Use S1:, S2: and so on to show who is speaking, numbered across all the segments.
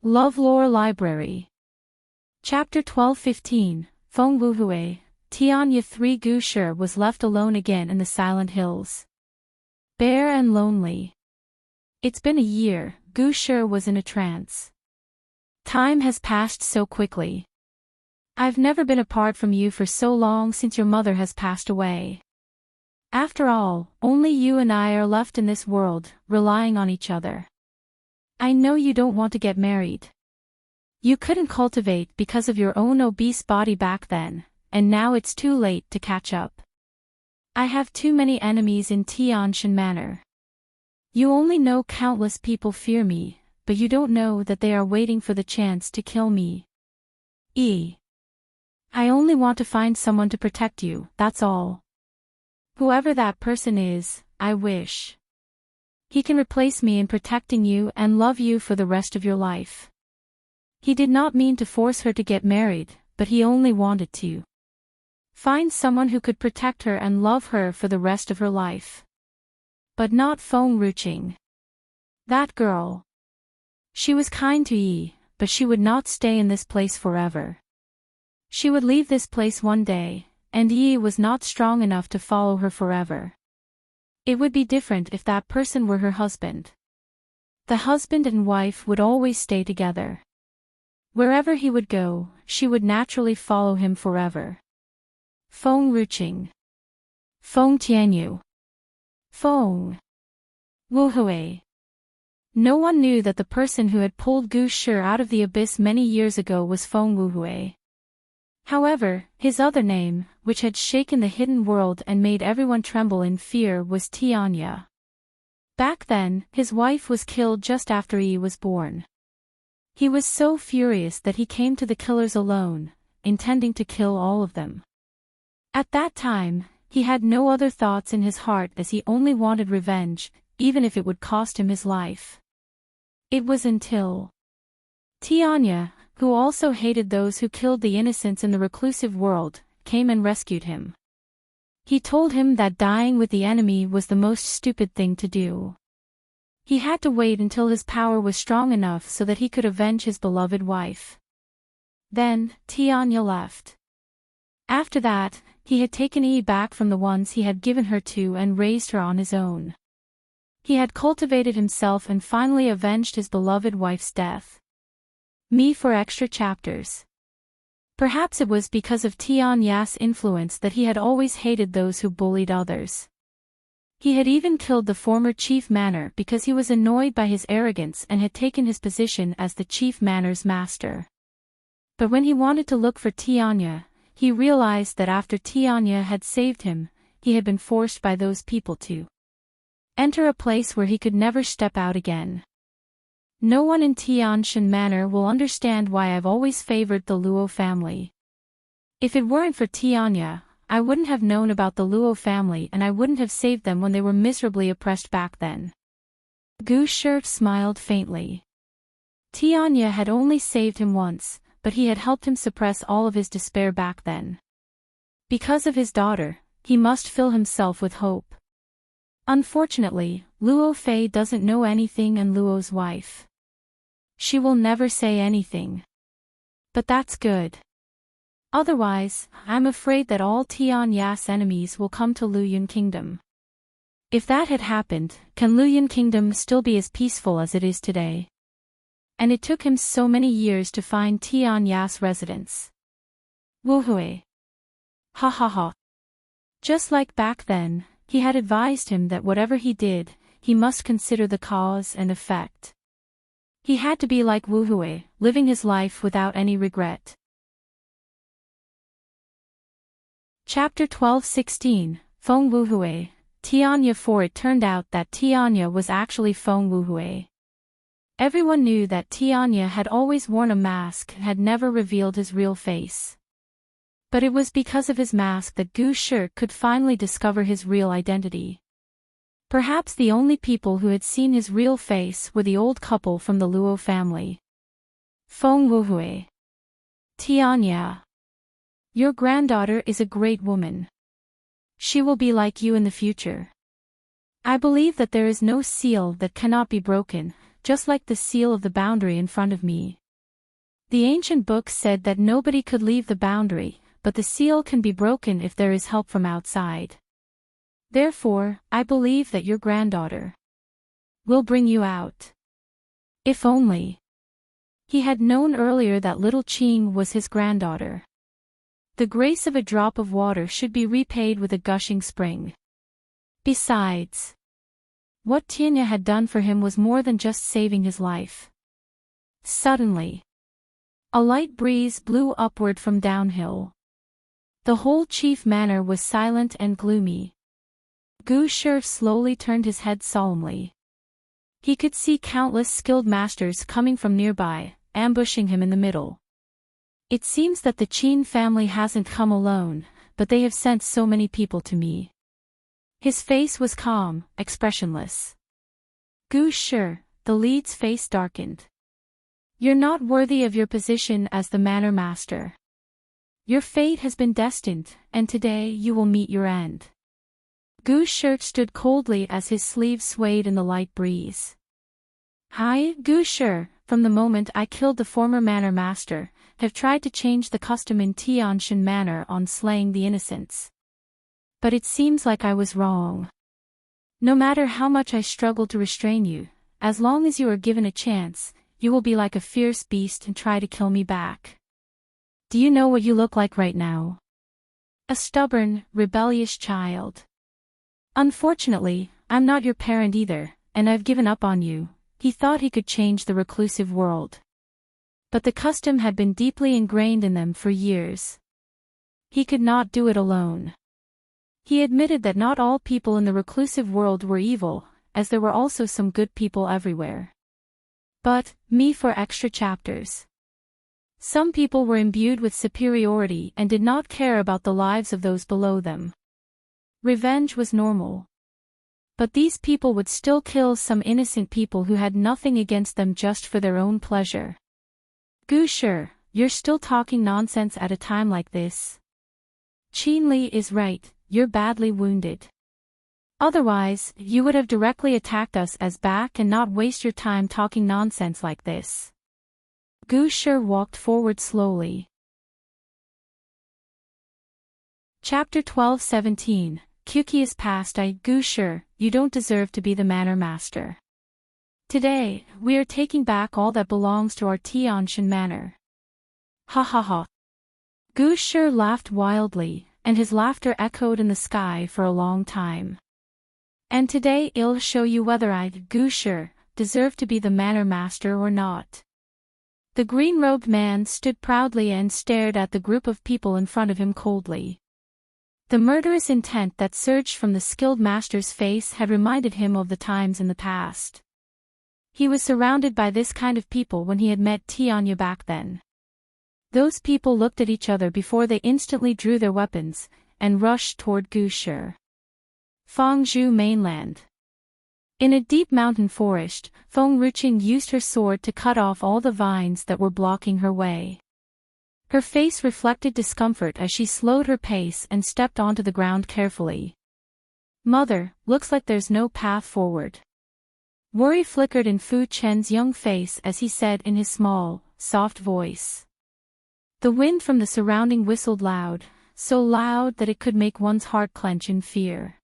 S1: LoveLore Library. Chapter 12:15, Feng Wuhui, Tianya 3 Gu Shi was left alone again in the silent hills. Bare and lonely. It's been a year, Gu Shi was in a trance. Time has passed so quickly. I've never been apart from you for so long since your mother has passed away. After all, only you and I are left in this world, relying on each other. I know you don't want to get married. You couldn't cultivate because of your own obese body back then, and now it's too late to catch up. I have too many enemies in Tianshan Manor. You only know countless people fear me, but you don't know that they are waiting for the chance to kill me. I only want to find someone to protect you, that's all. Whoever that person is, I wish he can replace me in protecting you and love you for the rest of your life. He did not mean to force her to get married, but he only wanted to find someone who could protect her and love her for the rest of her life. But not Feng Ruqing. That girl. She was kind to Yi, but she would not stay in this place forever. She would leave this place one day, and Yi was not strong enough to follow her forever. It would be different if that person were her husband. The husband and wife would always stay together. Wherever he would go, she would naturally follow him forever. Feng Ruqing. Feng Tianyu. Feng Wuhui. No one knew that the person who had pulled Gu Shi out of the abyss many years ago was Feng Wuhui. However, his other name, which had shaken the hidden world and made everyone tremble in fear, was Tianya. Back then, his wife was killed just after Yi was born. He was so furious that he came to the killers alone, intending to kill all of them. At that time, he had no other thoughts in his heart as he only wanted revenge, even if it would cost him his life. It was until Tianya, who also hated those who killed the innocents in the reclusive world, came and rescued him. He told him that dying with the enemy was the most stupid thing to do. He had to wait until his power was strong enough so that he could avenge his beloved wife. Then, Tianya left. After that, he had taken Yi back from the ones he had given her to and raised her on his own. He had cultivated himself and finally avenged his beloved wife's death. Me for extra chapters. Perhaps it was because of Tianya's influence that he had always hated those who bullied others. He had even killed the former chief manor because he was annoyed by his arrogance and had taken his position as the chief manor's master. But when he wanted to look for Tianya, he realized that after Tianya had saved him, he had been forced by those people to enter a place where he could never step out again. No one in Tianshan Manor will understand why I've always favored the Luo family. If it weren't for Tianya, I wouldn't have known about the Luo family and I wouldn't have saved them when they were miserably oppressed back then. Gu Shi smiled faintly. Tianya had only saved him once, but he had helped him suppress all of his despair back then. Because of his daughter, he must fill himself with hope. Unfortunately, Luo Fei doesn't know anything and Luo's wife. She will never say anything. But that's good. Otherwise, I'm afraid that all Tianya's enemies will come to Luyun Kingdom. If that had happened, can Luyun Kingdom still be as peaceful as it is today? And it took him so many years to find Tianya's residence. Wuhui. Ha ha ha. Just like back then, he had advised him that whatever he did, he must consider the cause and effect. He had to be like Wuhui, living his life without any regret. Chapter 12:16, Feng Wuhui, Tianya. For it turned out that Tianya was actually Feng Wuhui. Everyone knew that Tianya had always worn a mask and had never revealed his real face. But it was because of his mask that Gu Shi could finally discover his real identity. Perhaps the only people who had seen his real face were the old couple from the Luo family. Feng Wuhui. Tianya. Your granddaughter is a great woman. She will be like you in the future. I believe that there is no seal that cannot be broken, just like the seal of the boundary in front of me. The ancient book said that nobody could leave the boundary, but the seal can be broken if there is help from outside. Therefore, I believe that your granddaughter will bring you out. If only he had known earlier that little Ching was his granddaughter. The grace of a drop of water should be repaid with a gushing spring. Besides, what Tianya had done for him was more than just saving his life. Suddenly, a light breeze blew upward from downhill. The whole chief manor was silent and gloomy. Gu Shi slowly turned his head solemnly. He could see countless skilled masters coming from nearby, ambushing him in the middle. It seems that the Qin family hasn't come alone, but they have sent so many people to me. His face was calm, expressionless. Gu Shi, the lead's face darkened. You're not worthy of your position as the manor master. Your fate has been destined, and today you will meet your end. Gu Shi stood coldly as his sleeves swayed in the light breeze. I, Gu Shi, from the moment I killed the former manor master, have tried to change the custom in Tianshan Manor on slaying the innocents. But it seems like I was wrong. No matter how much I struggle to restrain you, as long as you are given a chance, you will be like a fierce beast and try to kill me back. Do you know what you look like right now? A stubborn, rebellious child. Unfortunately, I'm not your parent either, and I've given up on you. He thought he could change the reclusive world. But the custom had been deeply ingrained in them for years. He could not do it alone. He admitted that not all people in the reclusive world were evil, as there were also some good people everywhere. But, me for extra chapters. Some people were imbued with superiority and did not care about the lives of those below them. Revenge was normal. But these people would still kill some innocent people who had nothing against them just for their own pleasure. Gu Shi, you're still talking nonsense at a time like this. Qin Li is right, you're badly wounded. Otherwise, you would have directly attacked us as back and not waste your time talking nonsense like this. Gu Shi walked forward slowly. Chapter 12:17. Kyuki is past. Gu Shi, you don't deserve to be the manor master. Today, we are taking back all that belongs to our Tianshan manor. Ha ha ha. Gu Shi laughed wildly, and his laughter echoed in the sky for a long time. And today I'll show you whether I, Gu Shi, deserve to be the manor master or not. The green-robed man stood proudly and stared at the group of people in front of him coldly. The murderous intent that surged from the skilled master's face had reminded him of the times in the past. He was surrounded by this kind of people when he had met Tianya back then. Those people looked at each other before they instantly drew their weapons, and rushed toward Gu Shi. Fangzhou Mainland. In a deep mountain forest, Feng Ruqing used her sword to cut off all the vines that were blocking her way. Her face reflected discomfort as she slowed her pace and stepped onto the ground carefully. Mother, looks like there's no path forward. Worry flickered in Fu Chen's young face as he said in his small, soft voice. The wind from the surrounding whistled loud, so loud that it could make one's heart clench in fear.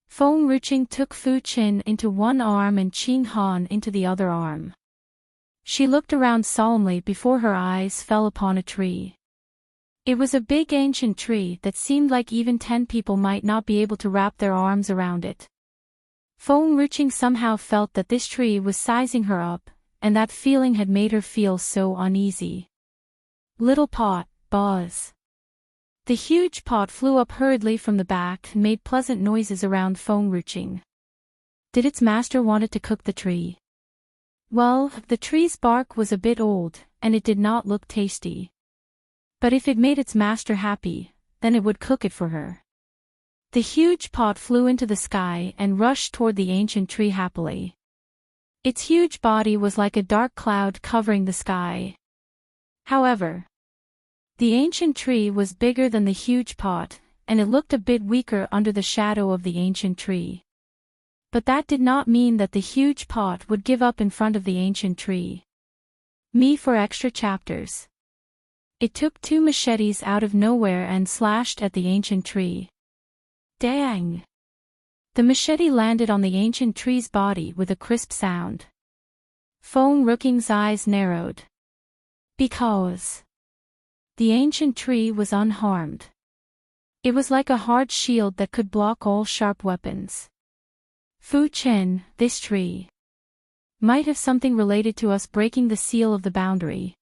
S1: Feng Ruqing took Fu Chen into one arm and Qing Han into the other arm. She looked around solemnly before her eyes fell upon a tree. It was a big ancient tree that seemed like even 10 people might not be able to wrap their arms around it. Feng Ruqing somehow felt that this tree was sizing her up, and that feeling had made her feel so uneasy. Little pot, Boz. The huge pot flew up hurriedly from the back and made pleasant noises around Feng Ruqing. Did its master want it to cook the tree? Well, the tree's bark was a bit old, and it did not look tasty. But if it made its master happy, then it would cook it for her. The huge pot flew into the sky and rushed toward the ancient tree happily. Its huge body was like a dark cloud covering the sky. However, the ancient tree was bigger than the huge pot, and it looked a bit weaker under the shadow of the ancient tree. But that did not mean that the huge pot would give up in front of the ancient tree. Me for extra chapters. It took 2 machetes out of nowhere and slashed at the ancient tree. Dang! The machete landed on the ancient tree's body with a crisp sound. Rooking's eyes narrowed. Because the ancient tree was unharmed. It was like a hard shield that could block all sharp weapons. Fu Chen, this tree might have something related to us breaking the seal of the boundary.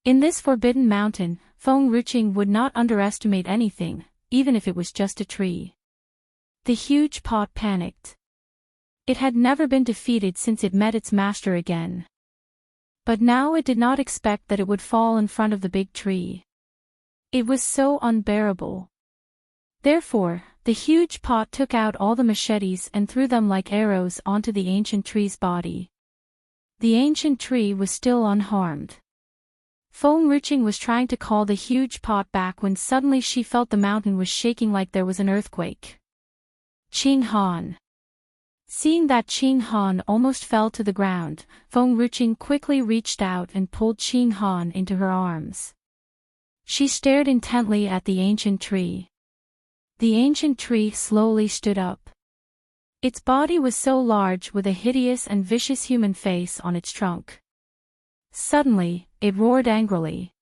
S1: In this forbidden mountain, Feng Ruqing would not underestimate anything, even if it was just a tree. The huge pot panicked. It had never been defeated since it met its master again. But now it did not expect that it would fall in front of the big tree. It was so unbearable. Therefore, the huge pot took out all the machetes and threw them like arrows onto the ancient tree's body. The ancient tree was still unharmed. Feng Ruqing was trying to call the huge pot back when suddenly she felt the mountain was shaking like there was an earthquake. Qing Han. Seeing that Qing Han almost fell to the ground, Feng Ruqing quickly reached out and pulled Qing Han into her arms. She stared intently at the ancient tree. The ancient tree slowly stood up. Its body was so large with a hideous and vicious human face on its trunk. Suddenly, it roared angrily.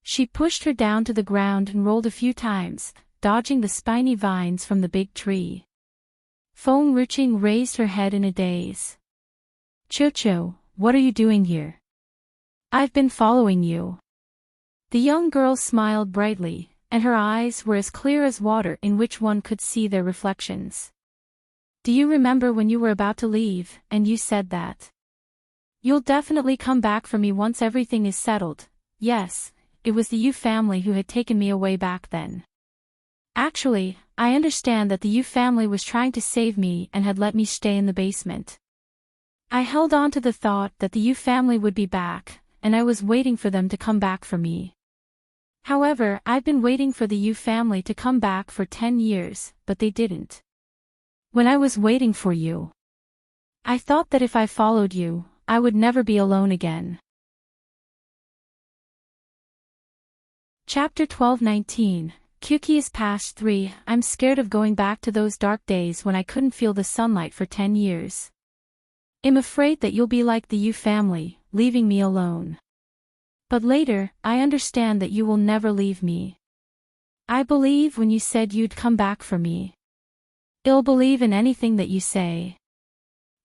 S1: She pushed her down to the ground and rolled a few times, dodging the spiny vines from the big tree. Feng Ruqing raised her head in a daze. Cho, what are you doing here? I've been following you. The young girl smiled brightly, and her eyes were as clear as water in which one could see their reflections. Do you remember when you were about to leave, and you said that you'll definitely come back for me once everything is settled? Yes, it was the Yu family who had taken me away back then. Actually, I understand that the Yu family was trying to save me and had let me stay in the basement. I held on to the thought that the Yu family would be back, and I was waiting for them to come back for me. However, I've been waiting for the Yu family to come back for 10 years, but they didn't. When I was waiting for you, I thought that if I followed you, I would never be alone again. Chapter 12:19. Kyuki is past 3. I'm scared of going back to those dark days when I couldn't feel the sunlight for 10 years. I'm afraid that you'll be like the Yu family, leaving me alone. But later, I understand that you will never leave me. I believe when you said you'd come back for me. I'll believe in anything that you say.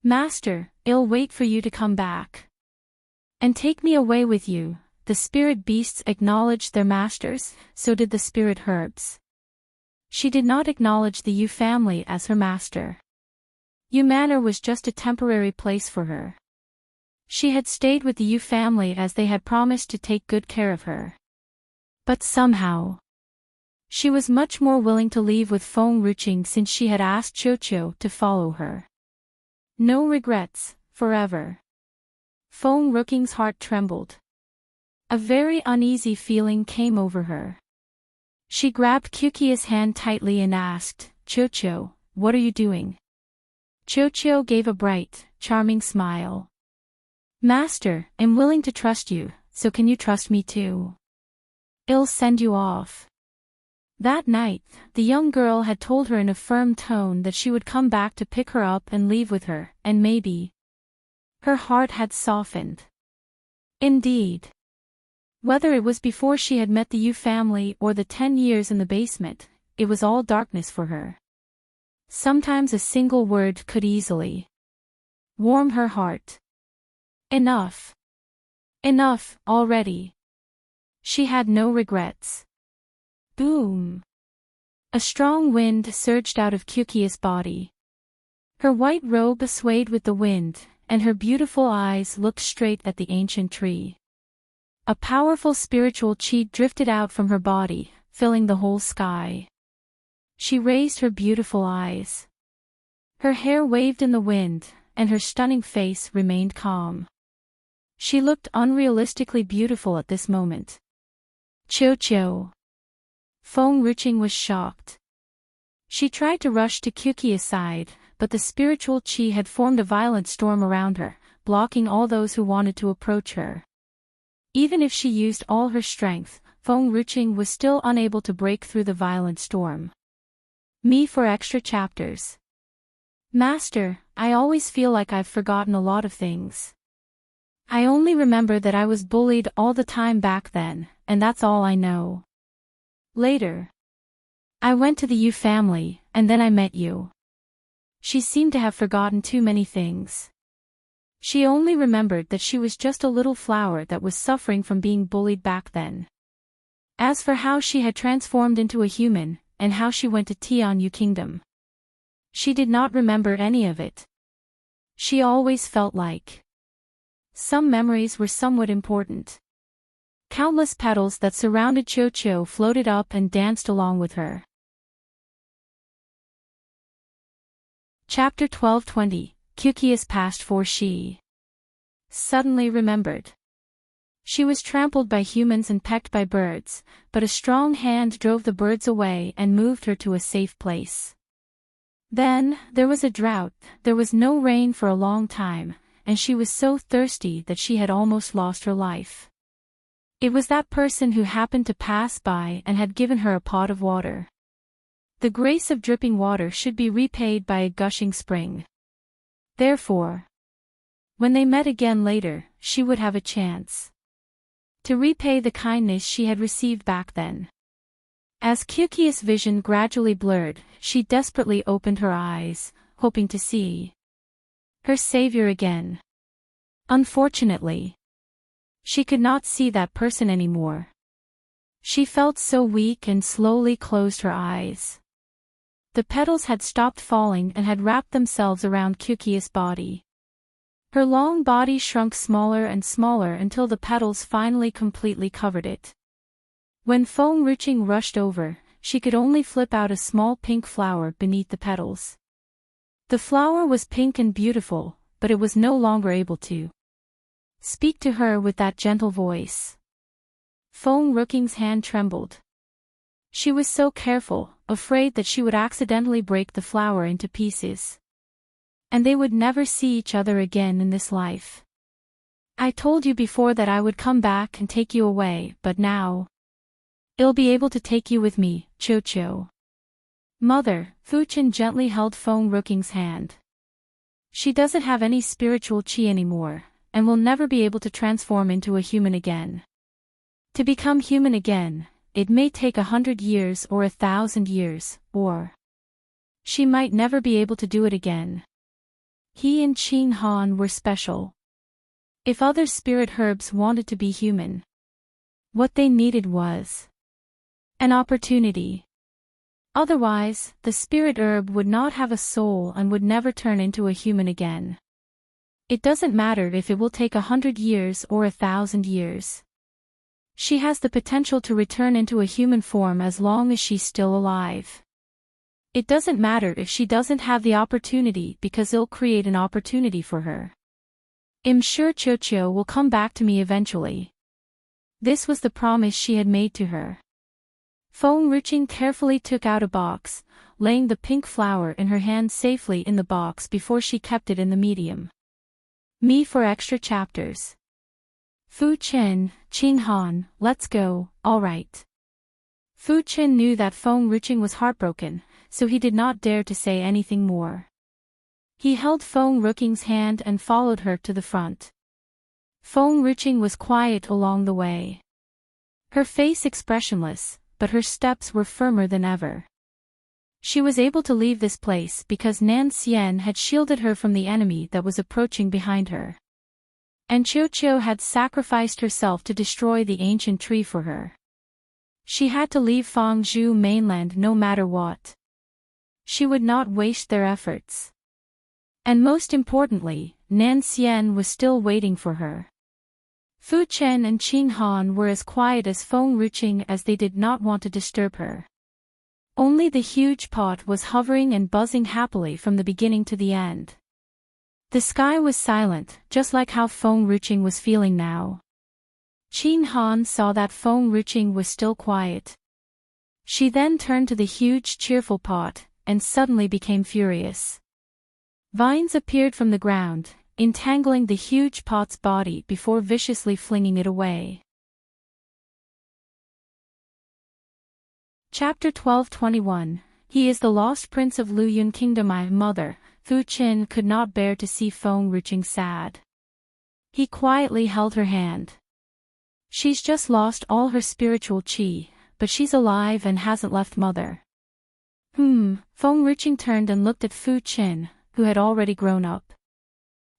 S1: Master, I'll wait for you to come back. And take me away with you. The spirit beasts acknowledged their masters, so did the spirit herbs. She did not acknowledge the Yu family as her master. Yu Manor was just a temporary place for her. She had stayed with the Yu family as they had promised to take good care of her. But somehow, she was much more willing to leave with Feng Ruqing since she had asked Cho to follow her. No regrets, forever. Feng Ruqing's heart trembled. A very uneasy feeling came over her. She grabbed Kyuki's hand tightly and asked, Cho, what are you doing? Cho gave a bright, charming smile. Master, I'm willing to trust you, so can you trust me too? I'll send you off. That night, the young girl had told her in a firm tone that she would come back to pick her up and leave with her, and maybe. Her heart had softened. Indeed. Whether it was before she had met the Yu family or the 10 years in the basement, it was all darkness for her. Sometimes a single word could easily warm her heart. Enough. Enough, already. She had no regrets. Boom. A strong wind surged out of Kyuki's body. Her white robe swayed with the wind, and her beautiful eyes looked straight at the ancient tree. A powerful spiritual chi drifted out from her body, filling the whole sky. She raised her beautiful eyes. Her hair waved in the wind, and her stunning face remained calm. She looked unrealistically beautiful at this moment. Cho. Feng Ruqing was shocked. She tried to rush to Kyuki's side, but the spiritual chi had formed a violent storm around her, blocking all those who wanted to approach her. Even if she used all her strength, Feng Ruqing was still unable to break through the violent storm. Me for extra chapters. Master, I always feel like I've forgotten a lot of things. I only remember that I was bullied all the time back then, and that's all I know. Later, I went to the Yu family, and then I met you. She seemed to have forgotten too many things. She only remembered that she was just a little flower that was suffering from being bullied back then. As for how she had transformed into a human, and how she went to Tianyu Kingdom, she did not remember any of it. She always felt like some memories were somewhat important. Countless petals that surrounded Cho floated up and danced along with her. Chapter 12:20, Kyuki's past for she suddenly remembered. She was trampled by humans and pecked by birds, but a strong hand drove the birds away and moved her to a safe place. Then, there was a drought, there was no rain for a long time, and she was so thirsty that she had almost lost her life. It was that person who happened to pass by and had given her a pot of water. The grace of dripping water should be repaid by a gushing spring. Therefore, when they met again later, she would have a chance to repay the kindness she had received back then. As Kyuki's vision gradually blurred, she desperately opened her eyes, hoping to see her savior again. Unfortunately, she could not see that person anymore. She felt so weak and slowly closed her eyes. The petals had stopped falling and had wrapped themselves around Kyuki's body. Her long body shrunk smaller and smaller until the petals finally completely covered it. When Feng Ruqing rushed over, she could only flip out a small pink flower beneath the petals. The flower was pink and beautiful, but it was no longer able to speak to her with that gentle voice. Feng Ruqing's hand trembled. She was so careful, afraid that she would accidentally break the flower into pieces. And they would never see each other again in this life. I told you before that I would come back and take you away, but now I'll be able to take you with me, Cho. Mother, Fuchen gently held Feng Ruqing's hand. She doesn't have any spiritual chi anymore, and will never be able to transform into a human again. To become human again, it may take 100 years or 1,000 years, or she might never be able to do it again. He and Qing Han were special. If other spirit herbs wanted to be human, what they needed was an opportunity. Otherwise, the spirit herb would not have a soul and would never turn into a human again. It doesn't matter if it will take 100 years or 1,000 years. She has the potential to return into a human form as long as she's still alive. It doesn't matter if she doesn't have the opportunity because it'll create an opportunity for her. I'm sure Cho will come back to me eventually. This was the promise she had made to her. Feng Ruqing carefully took out a box, laying the pink flower in her hand safely in the box before she kept it in the medium. Me for extra chapters. Fu Chen, Qing Han, let's go, alright. Fu Chen knew that Feng Ruqing was heartbroken, so he did not dare to say anything more. He held Feng Ruqing's hand and followed her to the front. Feng Ruqing was quiet along the way. Her face expressionless, but her steps were firmer than ever. She was able to leave this place because Nan Xian had shielded her from the enemy that was approaching behind her. And Cho had sacrificed herself to destroy the ancient tree for her. She had to leave Fangzhou mainland no matter what. She would not waste their efforts. And most importantly, Nan Xian was still waiting for her. Fu Chen and Qing Han were as quiet as Feng Ruqing as they did not want to disturb her. Only the huge pot was hovering and buzzing happily from the beginning to the end. The sky was silent, just like how Feng Ruqing was feeling now. Qing Han saw that Feng Ruqing was still quiet. She then turned to the huge cheerful pot, and suddenly became furious. Vines appeared from the ground, entangling the huge pot's body before viciously flinging it away. Chapter 12:21. He is the lost prince of Luyun Kingdom. My mother, Fu Qin, could not bear to see Feng Ruqing sad. He quietly held her hand. She's just lost all her spiritual qi, but she's alive and hasn't left mother. Feng Ruqing turned and looked at Fu Qin, who had already grown up.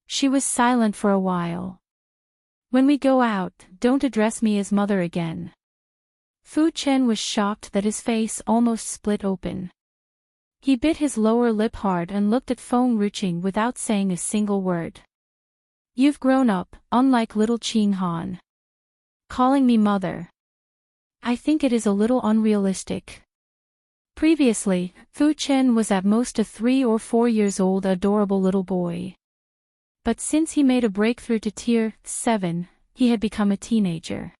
S1: She was silent for a while. When we go out, don't address me as mother again. Fu Qin was shocked that his face almost split open. He bit his lower lip hard and looked at Feng Ruqing without saying a single word. You've grown up, unlike little Qing Han. Calling me mother. I think it is a little unrealistic. Previously, Fu Qin was at most a 3 or 4 years old adorable little boy. But since he made a breakthrough to Tier 7, he had become a teenager.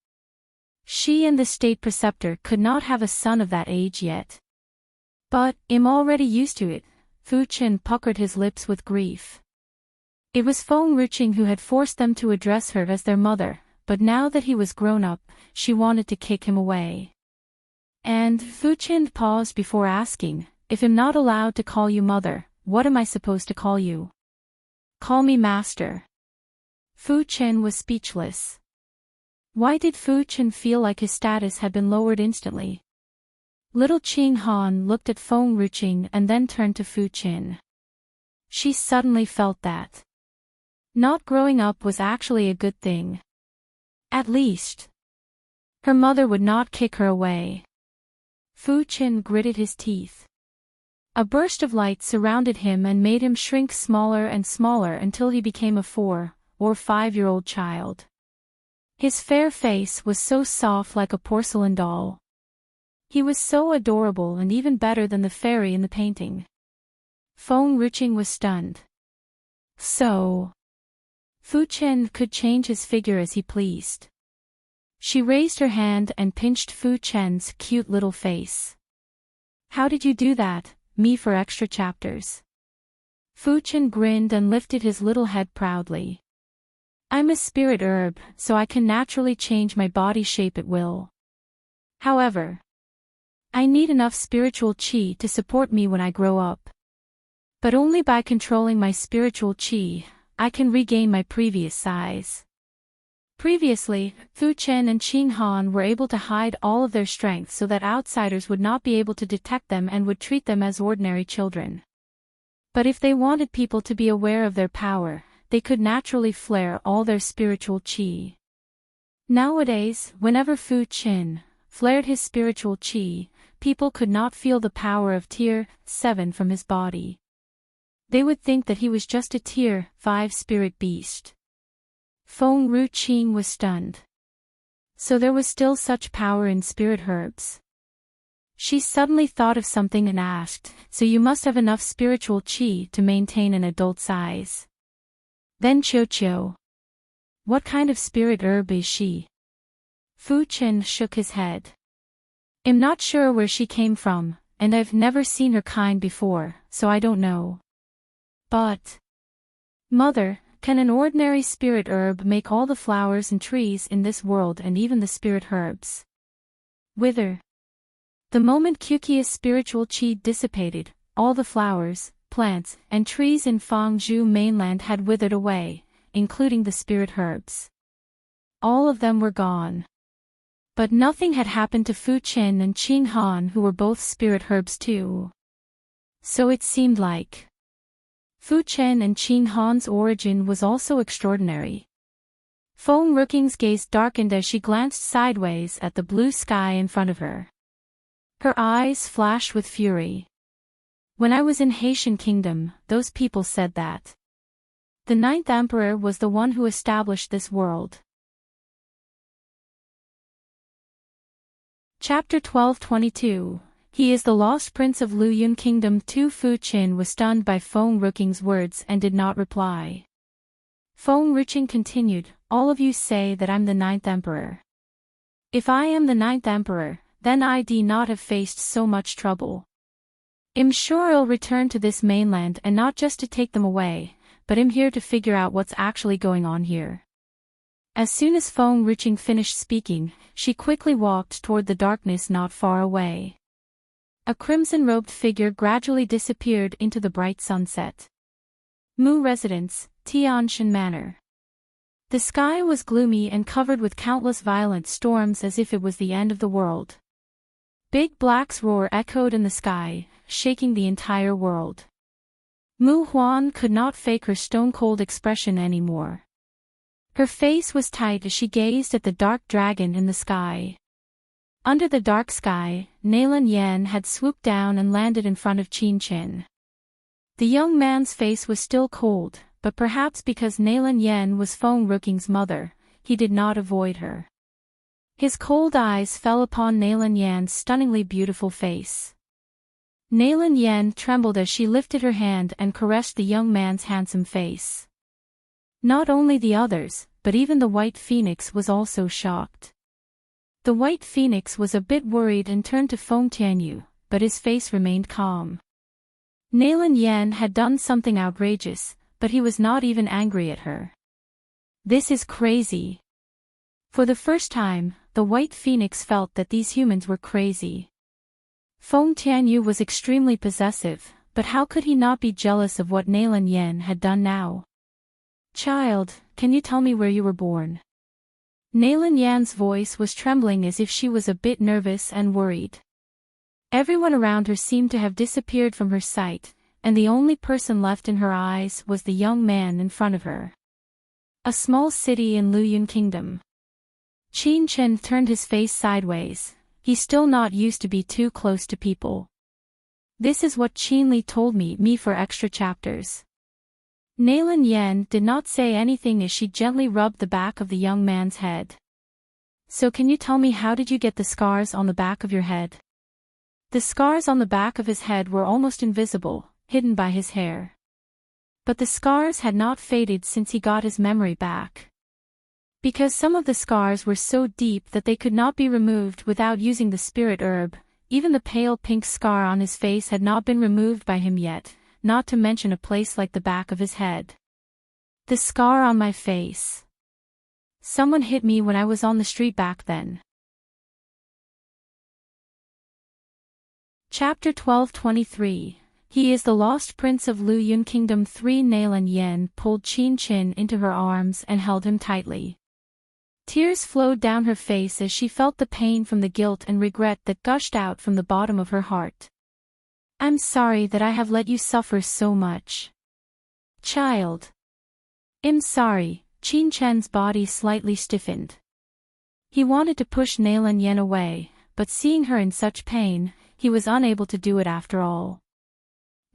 S1: She and the state preceptor could not have a son of that age yet. But, I'm already used to it. Fu Qin puckered his lips with grief. It was Feng Ruqing who had forced them to address her as their mother, but now that he was grown up, she wanted to kick him away. And Fu Qin paused before asking, if I'm not allowed to call you mother, what am I supposed to call you? Call me master. Fu Qin was speechless. Why did Fu Qin feel like his status had been lowered instantly? Little Qing Han looked at Feng Ruqing and then turned to Fu Qin. She suddenly felt that not growing up was actually a good thing. At least, her mother would not kick her away. Fu Qin gritted his teeth. A burst of light surrounded him and made him shrink smaller and smaller until he became a 4 or 5-year-old child. His fair face was so soft like a porcelain doll. He was so adorable and even better than the fairy in the painting. Feng Ruqing was stunned. So, Fu Qin could change his figure as he pleased. She raised her hand and pinched Fu Qin's cute little face. How did you do that, me for extra chapters? Fu Qin grinned and lifted his little head proudly. I'm a spirit herb, so I can naturally change my body shape at will. However, I need enough spiritual qi to support me when I grow up. But only by controlling my spiritual qi, I can regain my previous size. Previously, Fu Qin and Qing Han were able to hide all of their strength so that outsiders would not be able to detect them and would treat them as ordinary children. But if they wanted people to be aware of their power, they could naturally flare all their spiritual qi. Nowadays, whenever Fu Qin flared his spiritual qi, people could not feel the power of Tier 7 from his body. They would think that he was just a Tier 5 spirit beast. Feng Ruqing was stunned. So there was still such power in spirit herbs. She suddenly thought of something and asked, so you must have enough spiritual qi to maintain an adult size. Then Qiu. What kind of spirit herb is she? Fu Qin shook his head. I'm not sure where she came from, and I've never seen her kind before, so I don't know. But, mother, can an ordinary spirit herb make all the flowers and trees in this world and even the spirit herbs wither? The moment Qiuqia's spiritual qi dissipated, all the flowers, plants, and trees in Fangzhou mainland had withered away, including the spirit herbs. All of them were gone. But nothing had happened to Fu Qin and Qing Han, who were both spirit herbs too. So it seemed like Fu Qin and Qing Han's origin was also extraordinary. Feng Ruqing's gaze darkened as she glanced sideways at the blue sky in front of her. Her eyes flashed with fury. When I was in Haitian Kingdom, those people said that the 9th Emperor was the one who established this world. Chapter 12:22. He is the lost prince of Luyun Kingdom. Fu Qin was stunned by Feng Ruqing's words and did not reply. Feng Ruqing continued, all of you say that I'm the 9th Emperor. If I am the 9th Emperor, then I do not have faced so much trouble. I'm sure I'll return to this mainland and not just to take them away, but I'm here to figure out what's actually going on here. As soon as Feng Riching finished speaking, she quickly walked toward the darkness not far away. A crimson-robed figure gradually disappeared into the bright sunset. Mu Residence, Tianshan Manor. The sky was gloomy and covered with countless violent storms as if it was the end of the world. Big Black's roar echoed in the sky, shaking the entire world. Mu Huan could not fake her stone-cold expression anymore. Her face was tight as she gazed at the dark dragon in the sky. Under the dark sky, Nailan Yan had swooped down and landed in front of Qin Chen. The young man's face was still cold, but perhaps because Nailan Yan was Feng Ruking's mother, he did not avoid her. His cold eyes fell upon Nailan Yan's stunningly beautiful face. Nailan Yan trembled as she lifted her hand and caressed the young man's handsome face. Not only the others, but even the White Phoenix was also shocked. The White Phoenix was a bit worried and turned to Feng Tianyu, but his face remained calm. Nailan Yan had done something outrageous, but he was not even angry at her. This is crazy. For the first time, the White Phoenix felt that these humans were crazy. Feng Tianyu was extremely possessive, but how could he not be jealous of what Nailan Yan had done now? Child, can you tell me where you were born? Nailan Yan's voice was trembling as if she was a bit nervous and worried. Everyone around her seemed to have disappeared from her sight, and the only person left in her eyes was the young man in front of her. A small city in Luyun Kingdom. Qin Chen turned his face sideways. He's still not used to be too close to people. This is what Qin Li told me for extra chapters. Nailan Yan did not say anything as she gently rubbed the back of the young man's head. So can you tell me, how did you get the scars on the back of your head? The scars on the back of his head were almost invisible, hidden by his hair. But the scars had not faded since he got his memory back. Because some of the scars were so deep that they could not be removed without using the spirit herb, even the pale pink scar on his face had not been removed by him yet, not to mention a place like the back of his head. The scar on my face. Someone hit me when I was on the street back then. Chapter 12:23. He is the lost prince of Luyun Kingdom 3. Nailan Yan pulled Qin Chen into her arms and held him tightly. Tears flowed down her face as she felt the pain from the guilt and regret that gushed out from the bottom of her heart. I'm sorry that I have let you suffer so much. Child. I'm sorry. Qin Chen's body slightly stiffened. He wanted to push Nailan Yan away, but seeing her in such pain, he was unable to do it after all.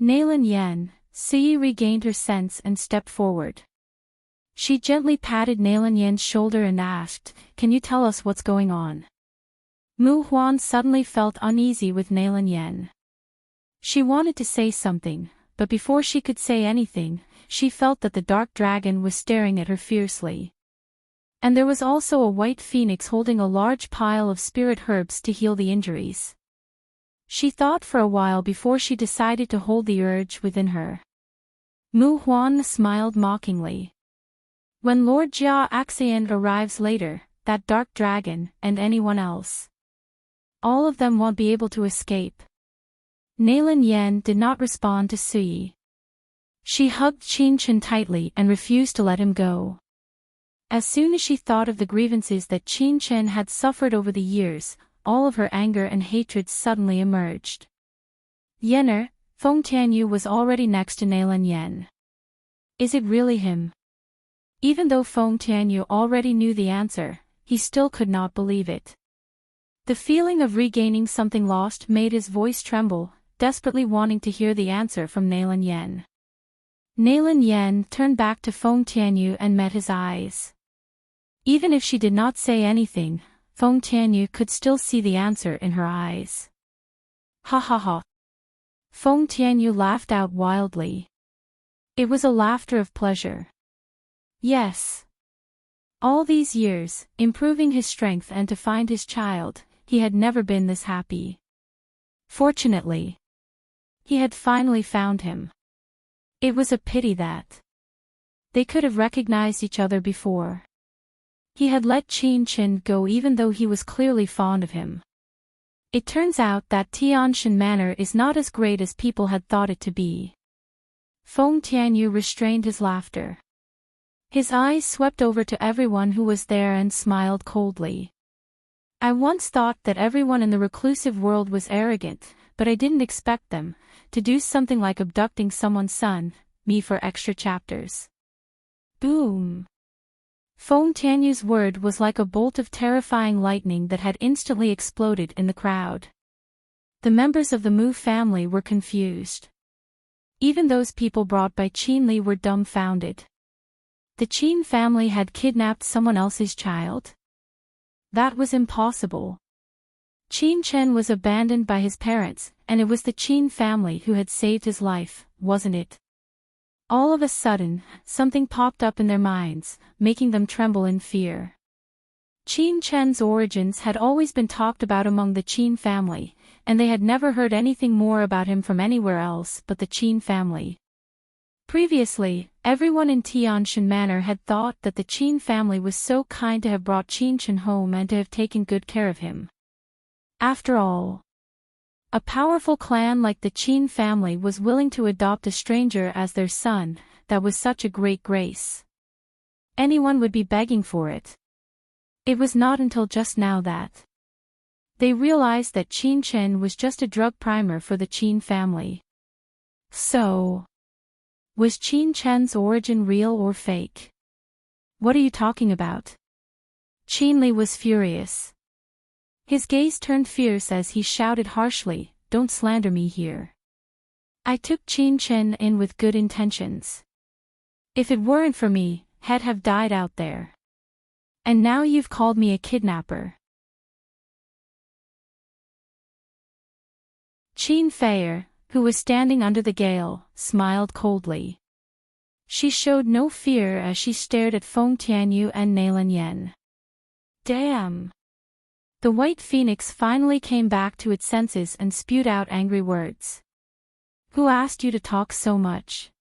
S1: Nailan Yan, Siyi regained her sense and stepped forward. She gently patted Nailan Yan's shoulder and asked, "Can you tell us what's going on?" Mu Huan suddenly felt uneasy with Nailan Yan. She wanted to say something, but before she could say anything, she felt that the dark dragon was staring at her fiercely. And there was also a white phoenix holding a large pile of spirit herbs to heal the injuries. She thought for a while before she decided to hold the urge within her. Mu Huan smiled mockingly. When Lord Jia Axian arrives later, that dark dragon, and anyone else, all of them won't be able to escape. Nailan Yan did not respond to Siyi. She hugged Qin Chen tightly and refused to let him go. As soon as she thought of the grievances that Qin Chen had suffered over the years, all of her anger and hatred suddenly emerged. Yenner, Feng Tianyu was already next to Nailan Yan. Is it really him? Even though Feng Tianyu already knew the answer, he still could not believe it. The feeling of regaining something lost made his voice tremble, desperately wanting to hear the answer from Nailan Yan. Nailan Yan turned back to Feng Tianyu and met his eyes. Even if she did not say anything, Feng Tianyu could still see the answer in her eyes. Ha ha ha. Feng Tianyu laughed out wildly. It was a laughter of pleasure. Yes. All these years, improving his strength and to find his child, he had never been this happy. Fortunately. He had finally found him. It was a pity that they could have recognized each other before. He had let Chen go even though he was clearly fond of him. It turns out that Tianshan Manor is not as great as people had thought it to be. Feng Tianyu restrained his laughter. His eyes swept over to everyone who was there and smiled coldly. I once thought that everyone in the reclusive world was arrogant, but I didn't expect them to do something like abducting someone's son, me for extra chapters. Boom! Feng Tianyu's word was like a bolt of terrifying lightning that had instantly exploded in the crowd. The members of the Mu family were confused. Even those people brought by Qin Li were dumbfounded. The Qin family had kidnapped someone else's child? That was impossible. Qin Chen was abandoned by his parents, and it was the Qin family who had saved his life, wasn't it? All of a sudden, something popped up in their minds, making them tremble in fear. Qin Chen's origins had always been talked about among the Qin family, and they had never heard anything more about him from anywhere else but the Qin family. Previously, everyone in Tianshan Manor had thought that the Qin family was so kind to have brought Qin Chen home and to have taken good care of him. After all, a powerful clan like the Qin family was willing to adopt a stranger as their son. That was such a great grace. Anyone would be begging for it. It was not until just now that they realized that Qin Chen was just a drug primer for the Qin family. So, was Qin Chen's origin real or fake? What are you talking about? Qin Li was furious. His gaze turned fierce as he shouted harshly, "Don't slander me here. I took Qin Chen in with good intentions. If it weren't for me, he'd have died out there. And now you've called me a kidnapper." Qin Feier, who was standing under the gale, smiled coldly. She showed no fear as she stared at Feng Tianyu and Nailan Yen. Damn! The white phoenix finally came back to its senses and spewed out angry words. Who asked you to talk so much?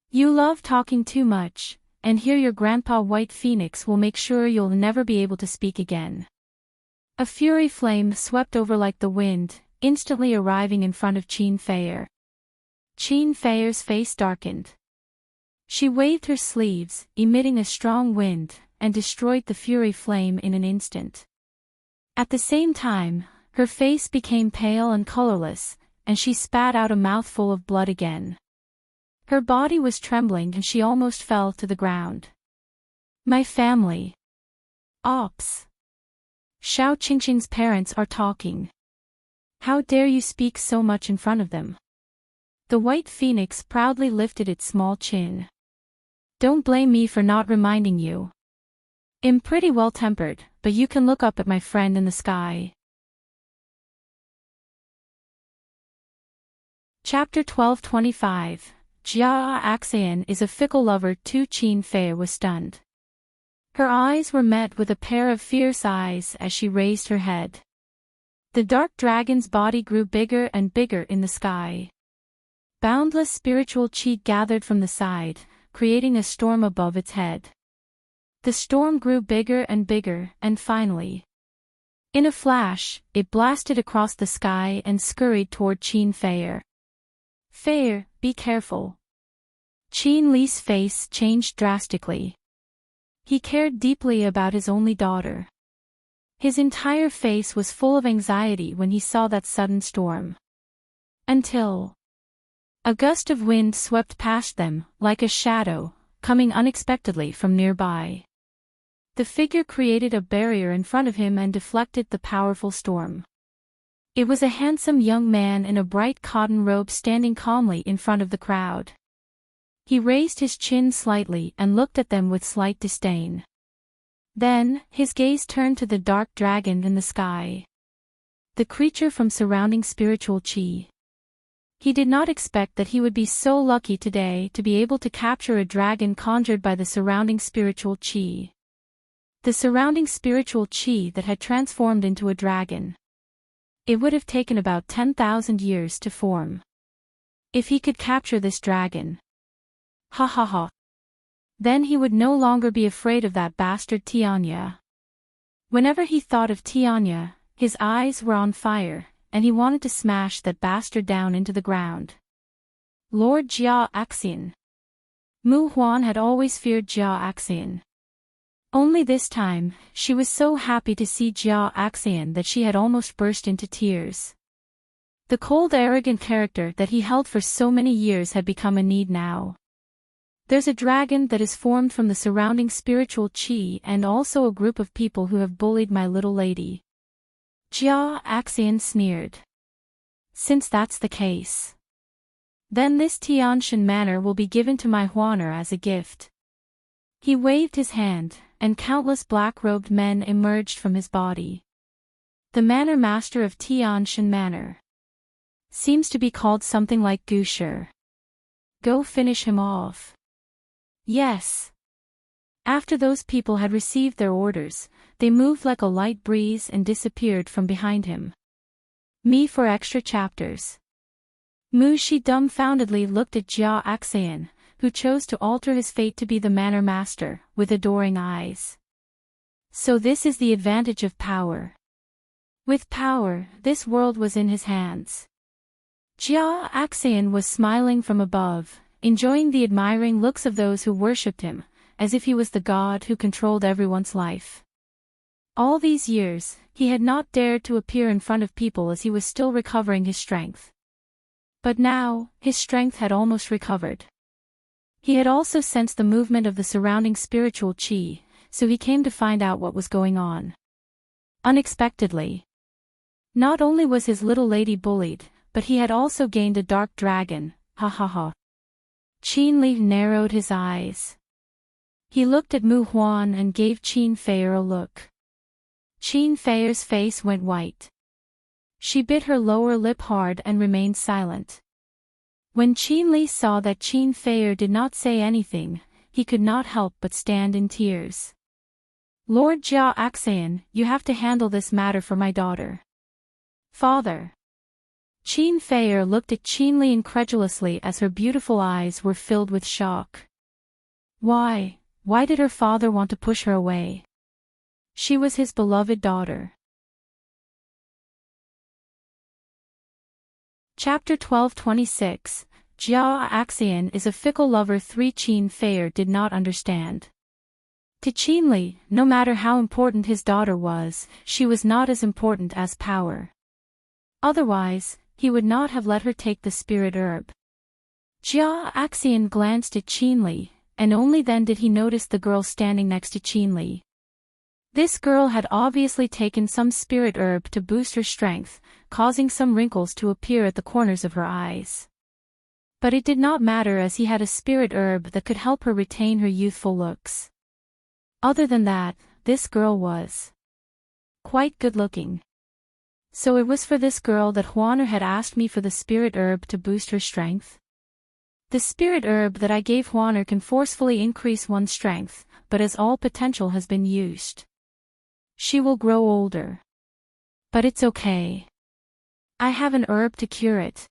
S1: You love talking too much, and here your grandpa White Phoenix will make sure you'll never be able to speak again. A fury flame swept over like the wind, instantly arriving in front of Qin Feier. Qin Feier's face darkened. She waved her sleeves, emitting a strong wind, and destroyed the fury flame in an instant. At the same time, her face became pale and colorless, and she spat out a mouthful of blood again. Her body was trembling and she almost fell to the ground. My family. Ops. Xiao Qingqing's parents are talking. How dare you speak so much in front of them? The white phoenix proudly lifted its small chin. Don't blame me for not reminding you. I'm pretty well-tempered, but you can look up at my friend in the sky. Chapter 1225. Jia Axayan is a fickle lover too. Qin Feier was stunned. Her eyes were met with a pair of fierce eyes as she raised her head. The dark dragon's body grew bigger and bigger in the sky. Boundless spiritual qi gathered from the side, creating a storm above its head. The storm grew bigger and bigger, and finally, in a flash, it blasted across the sky and scurried toward Qin Feier. Feier, be careful. Qin Li's face changed drastically. He cared deeply about his only daughter. His entire face was full of anxiety when he saw that sudden storm. Until a gust of wind swept past them, like a shadow, coming unexpectedly from nearby. The figure created a barrier in front of him and deflected the powerful storm. It was a handsome young man in a bright cotton robe standing calmly in front of the crowd. He raised his chin slightly and looked at them with slight disdain. Then, his gaze turned to the dark dragon in the sky. The creature from surrounding spiritual qi. He did not expect that he would be so lucky today to be able to capture a dragon conjured by the surrounding spiritual qi. The surrounding spiritual qi that had transformed into a dragon. It would have taken about 10,000 years to form. If he could capture this dragon. Ha ha ha. Then he would no longer be afraid of that bastard Tianya. Whenever he thought of Tianya, his eyes were on fire, and he wanted to smash that bastard down into the ground. Lord Jia Axian. Mu Huan had always feared Jia Axian. Only this time, she was so happy to see Jia Axian that she had almost burst into tears. The cold arrogant character that he held for so many years had become a need now. There's a dragon that is formed from the surrounding spiritual chi and also a group of people who have bullied my little lady. Jia Axian sneered. Since that's the case, then this Tianshan manor will be given to my Huaner as a gift. He waved his hand, and countless black-robed men emerged from his body. The manor master of Tianshan Manor seems to be called something like Gusher. Go finish him off. Yes. After those people had received their orders, they moved like a light breeze and disappeared from behind him. Me for extra chapters. Mu Shi dumbfoundedly looked at Jia Axian, who chose to alter his fate to be the manor master, with adoring eyes. So this is the advantage of power. With power, this world was in his hands. Jia Axian was smiling from above, enjoying the admiring looks of those who worshipped him, as if he was the god who controlled everyone's life. All these years, he had not dared to appear in front of people as he was still recovering his strength. But now, his strength had almost recovered. He had also sensed the movement of the surrounding spiritual chi, so he came to find out what was going on. Unexpectedly. Not only was his little lady bullied, but he had also gained a dark dragon, ha ha ha. Qin Li narrowed his eyes. He looked at Mu Huan and gave Qin Feier a look. Qin Feier's face went white. She bit her lower lip hard and remained silent. When Qin Li saw that Qin Feier did not say anything, he could not help but stand in tears. Lord Jia Axian, you have to handle this matter for my daughter. Father. Qin Feier looked at Qin Li incredulously as her beautiful eyes were filled with shock. Why did her father want to push her away? She was his beloved daughter. Chapter 12:26. Jia Axian is a fickle lover. 3 Qin Feier did not understand. To Qin Li, no matter how important his daughter was, she was not as important as power. Otherwise, he would not have let her take the spirit herb. Jia Axian glanced at Qin Li, and only then did he notice the girl standing next to Qin Li. This girl had obviously taken some spirit herb to boost her strength, causing some wrinkles to appear at the corners of her eyes. But it did not matter as he had a spirit herb that could help her retain her youthful looks. Other than that, this girl was quite good-looking. So it was for this girl that Huaner had asked me for the spirit herb to boost her strength? The spirit herb that I gave Huaner can forcefully increase one's strength, but as all potential has been used, she will grow older. But it's okay. I have an herb to cure it.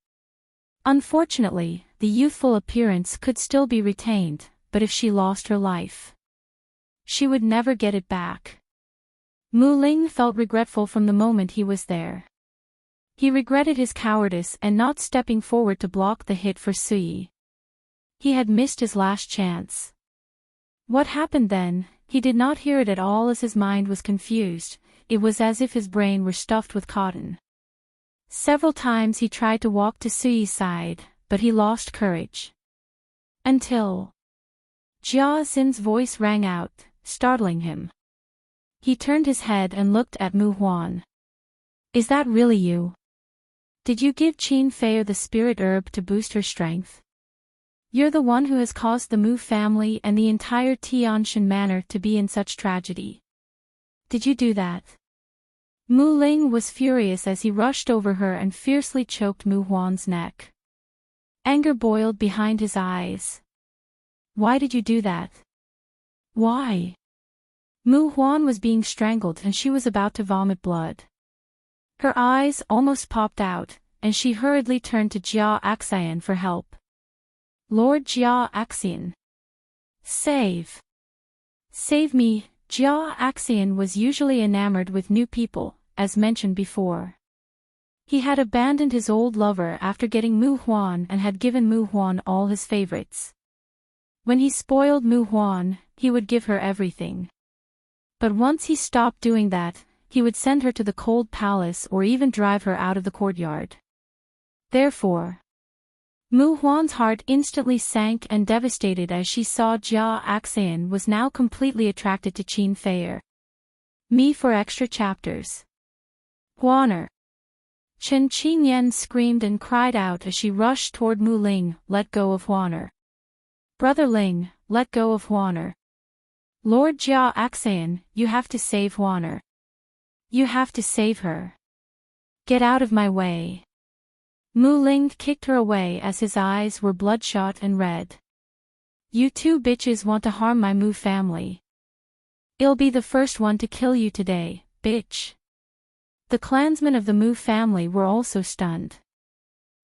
S1: Unfortunately, the youthful appearance could still be retained, but if she lost her life, she would never get it back. Mu Ling felt regretful from the moment he was there. He regretted his cowardice and not stepping forward to block the hit for Sui. He had missed his last chance. What happened then? He did not hear it at all as his mind was confused. It was as if his brain were stuffed with cotton. Several times he tried to walk to Sui's side, but he lost courage. Until Jia Xin's voice rang out, startling him. He turned his head and looked at Mu Huan. Is that really you? Did you give Qin Feier the spirit herb to boost her strength? You're the one who has caused the Mu family and the entire Tianshan manor to be in such tragedy. Did you do that? Mu Ling was furious as he rushed over her and fiercely choked Mu Huan's neck. Anger boiled behind his eyes. Why did you do that? Why? Mu Huan was being strangled and she was about to vomit blood. Her eyes almost popped out, and she hurriedly turned to Jia Axian for help. Lord Jia Axian. Save me. Jia Axian was usually enamored with new people, as mentioned before. He had abandoned his old lover after getting Mu Huan and had given Mu Huan all his favorites. When he spoiled Mu Huan, he would give her everything. But once he stopped doing that, he would send her to the cold palace or even drive her out of the courtyard. Therefore, Mu Huan's heart instantly sank and devastated as she saw Jia Axian was now completely attracted to Qin Feier. Me for extra chapters. Huaner. Chen Qingyan screamed and cried out as she rushed toward Mu Ling. Let go of Huaner. Brother Ling, let go of Huaner. Lord Jia Axian, you have to save Huaner. You have to save her. Get out of my way. Mu Ling kicked her away as his eyes were bloodshot and red. You two bitches want to harm my Mu family. I'll be the first one to kill you today, bitch. The clansmen of the Mu family were also stunned.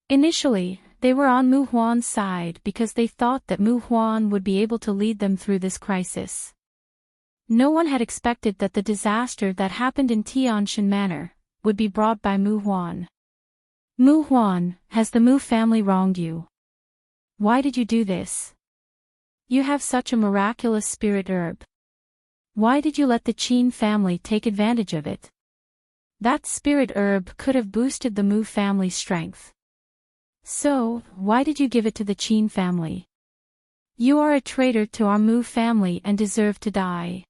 S1: Initially, they were on Mu Huan's side because they thought that Mu Huan would be able to lead them through this crisis. No one had expected that the disaster that happened in Tianshan Manor would be brought by Mu Huan. Mu Huan, has the Mu family wronged you? Why did you do this? You have such a miraculous spirit herb. Why did you let the Qin family take advantage of it? That spirit herb could have boosted the Mu family's strength. So, why did you give it to the Qin family? You are a traitor to our Mu family and deserve to die.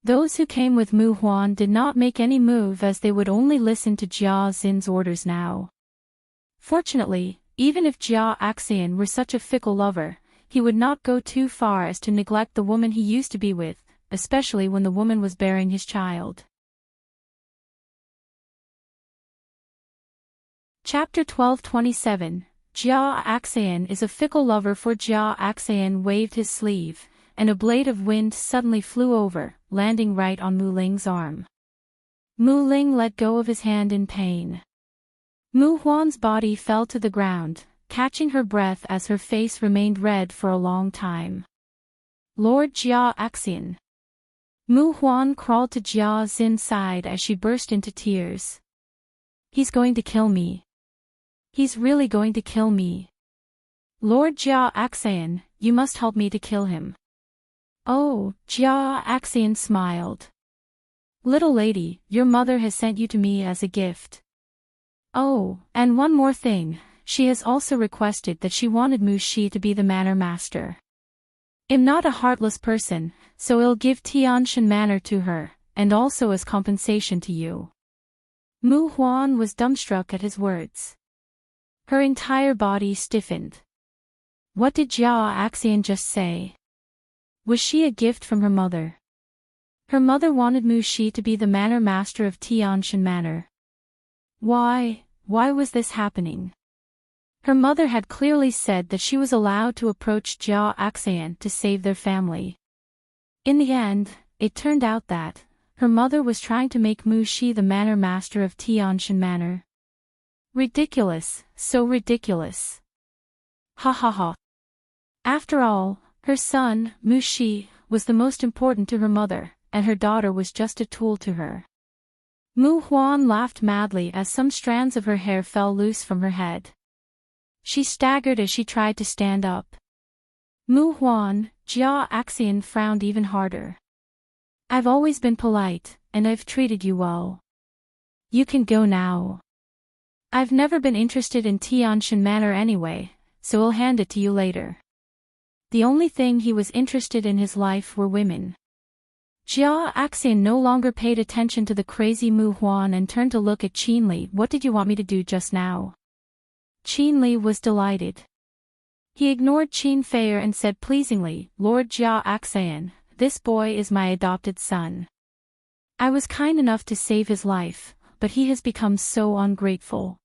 S1: Those who came with Mu Huan did not make any move as they would only listen to Jia Xin's orders now. Fortunately, even if Jia Axian were such a fickle lover, he would not go too far as to neglect the woman he used to be with, especially when the woman was bearing his child. Chapter 12:27. Jia Axian is a fickle lover. For Jia Axian waved his sleeve, and a blade of wind suddenly flew over, landing right on Mu Ling's arm. Mu Ling let go of his hand in pain. Mu Huan's body fell to the ground, catching her breath as her face remained red for a long time. Lord Jia Axian. Mu Huan crawled to Jia Xin's side as she burst into tears. He's going to kill me. He's really going to kill me. Lord Jia Axian, you must help me to kill him. Oh, Jia Axian smiled. Little lady, your mother has sent you to me as a gift. Oh, and one more thing, she has also requested that she wanted Mu Shi to be the manor master. I'm not a heartless person, so I'll give Tianshan Manor to her, and also as compensation to you. Mu Huan was dumbstruck at his words. Her entire body stiffened. What did Jia Axian just say? Was she a gift from her mother? Her mother wanted Mu Shi to be the manor master of Tianshan Manor. Why was this happening? Her mother had clearly said that she was allowed to approach Jia Axian to save their family. In the end, it turned out that her mother was trying to make Mu Shi the manor master of Tianshan Manor. Ridiculous, so ridiculous. Ha ha ha. After all, her son, Mu Shi, was the most important to her mother, and her daughter was just a tool to her. Mu Huan laughed madly as some strands of her hair fell loose from her head. She staggered as she tried to stand up. Mu Huan, Jia Axian frowned even harder. I've always been polite, and I've treated you well. You can go now. I've never been interested in Tianshan Manor anyway, so I'll hand it to you later. The only thing he was interested in his life were women. Jia Axian no longer paid attention to the crazy Mu Huan and turned to look at Qinli. What did you want me to do just now? Qinli was delighted. He ignored Qin Feier and said pleasingly, Lord Jia Axian, this boy is my adopted son. I was kind enough to save his life, but he has become so ungrateful.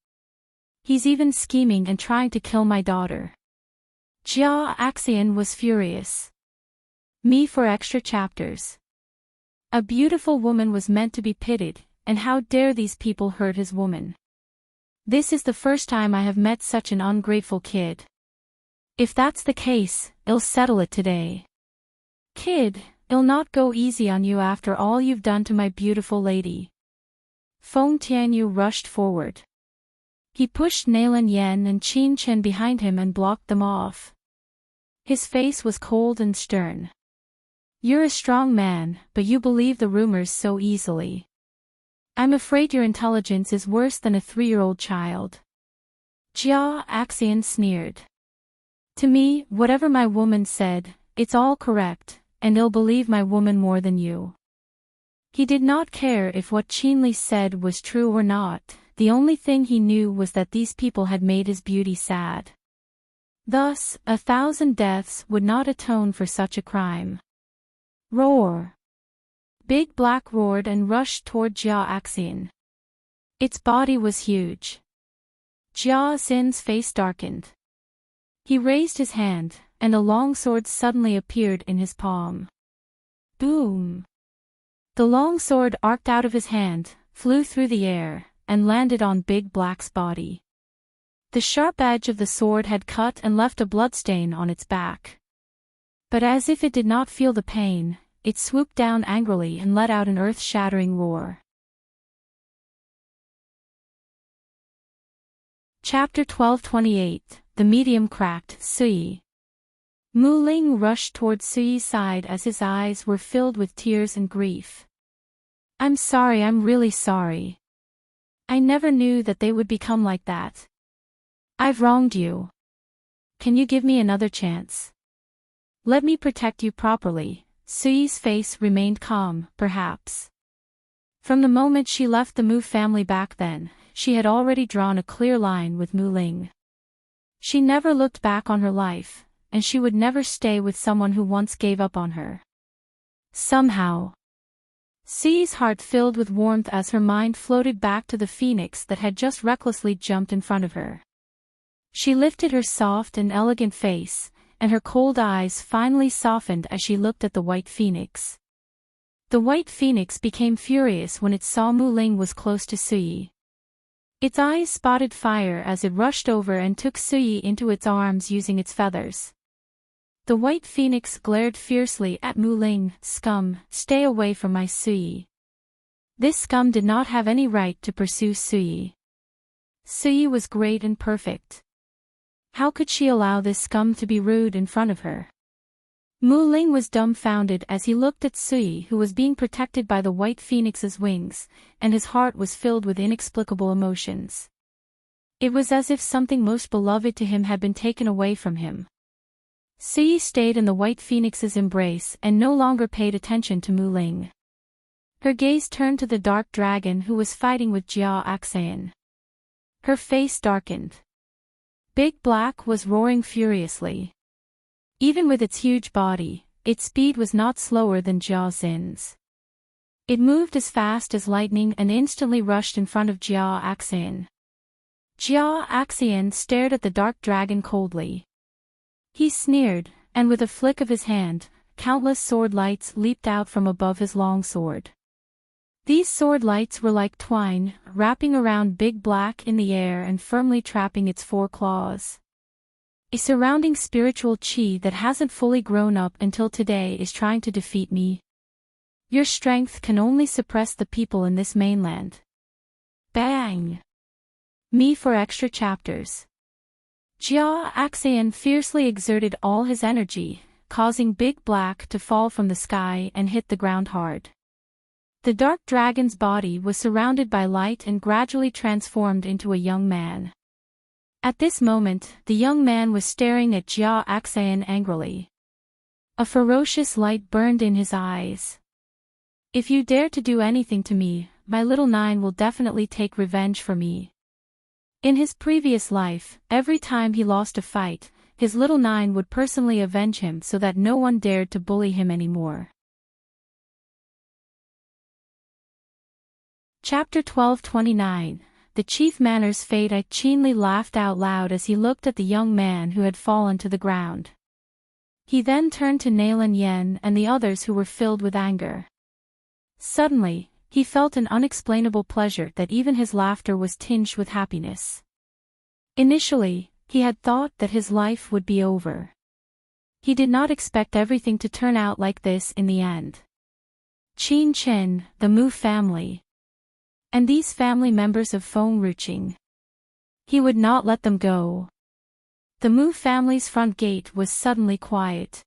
S1: He's even scheming and trying to kill my daughter. Jia Axian was furious. Me for extra chapters. A beautiful woman was meant to be pitied, and how dare these people hurt his woman? This is the first time I have met such an ungrateful kid. If that's the case, I'll settle it today. Kid, I'll not go easy on you after all you've done to my beautiful lady. Feng Tianyu rushed forward. He pushed Nailan Yen and Qin Chen behind him and blocked them off. His face was cold and stern. You're a strong man, but you believe the rumors so easily. I'm afraid your intelligence is worse than a 3-year-old child. Jia Axian sneered. To me, whatever my woman said, it's all correct, and I'll believe my woman more than you. He did not care if what Qinli said was true or not, the only thing he knew was that these people had made his beauty sad. Thus, 1,000 deaths would not atone for such a crime. Roar! Big Black roared and rushed toward Jia Axian. Its body was huge. Jia Xin's face darkened. He raised his hand, and a long sword suddenly appeared in his palm. Boom! The long sword arced out of his hand, flew through the air, and landed on Big Black's body. The sharp edge of the sword had cut and left a bloodstain on its back. But as if it did not feel the pain, it swooped down angrily and let out an earth-shattering roar. Chapter 1228, The Medium Cracked, Sui. Mu Ling rushed toward Sui's side as his eyes were filled with tears and grief. I'm sorry, I'm really sorry. I never knew that they would become like that. I've wronged you. Can you give me another chance? Let me protect you properly. Sui's face remained calm, perhaps. From the moment she left the Mu family back then, she had already drawn a clear line with Mu Ling. She never looked back on her life, and she would never stay with someone who once gave up on her. Somehow, Sui's heart filled with warmth as her mind floated back to the phoenix that had just recklessly jumped in front of her. She lifted her soft and elegant face, and her cold eyes finally softened as she looked at the white phoenix. The white phoenix became furious when it saw Mu Ling was close to Sui. Its eyes spotted fire as it rushed over and took Sui into its arms using its feathers. The white phoenix glared fiercely at Mu Ling. Scum, stay away from my Sui. This scum did not have any right to pursue Sui. Sui was great and perfect. How could she allow this scum to be rude in front of her? Mu Ling was dumbfounded as he looked at Sui, who was being protected by the white phoenix's wings, and his heart was filled with inexplicable emotions. It was as if something most beloved to him had been taken away from him. Sui stayed in the white phoenix's embrace and no longer paid attention to Mu Ling. Her gaze turned to the dark dragon who was fighting with Jia Axian. Her face darkened. Big Black was roaring furiously. Even with its huge body, its speed was not slower than Jia Xin's. It moved as fast as lightning and instantly rushed in front of Jia Axian. Jia Axian stared at the dark dragon coldly. He sneered, and with a flick of his hand, countless sword lights leaped out from above his long sword. These sword lights were like twine, wrapping around Big Black in the air and firmly trapping its 4 claws. A surrounding spiritual chi that hasn't fully grown up until today is trying to defeat me. Your strength can only suppress the people in this mainland. Bang! Me for extra chapters. Jia Axian fiercely exerted all his energy, causing Big Black to fall from the sky and hit the ground hard. The dark dragon's body was surrounded by light and gradually transformed into a young man. At this moment, the young man was staring at Jia Axian angrily. A ferocious light burned in his eyes. If you dare to do anything to me, my little nine will definitely take revenge for me. In his previous life, every time he lost a fight, his little nine would personally avenge him so that no one dared to bully him anymore. Chapter 1229, The Chief Manor's Fate. I Qinli laughed out loud as he looked at the young man who had fallen to the ground. He then turned to Nailan Yen and the others who were filled with anger. Suddenly, he felt an unexplainable pleasure that even his laughter was tinged with happiness. Initially, he had thought that his life would be over. He did not expect everything to turn out like this in the end. Qin Chen, the Mu family. And these family members of Feng Ruqing. He would not let them go. The Mu family's front gate was suddenly quiet.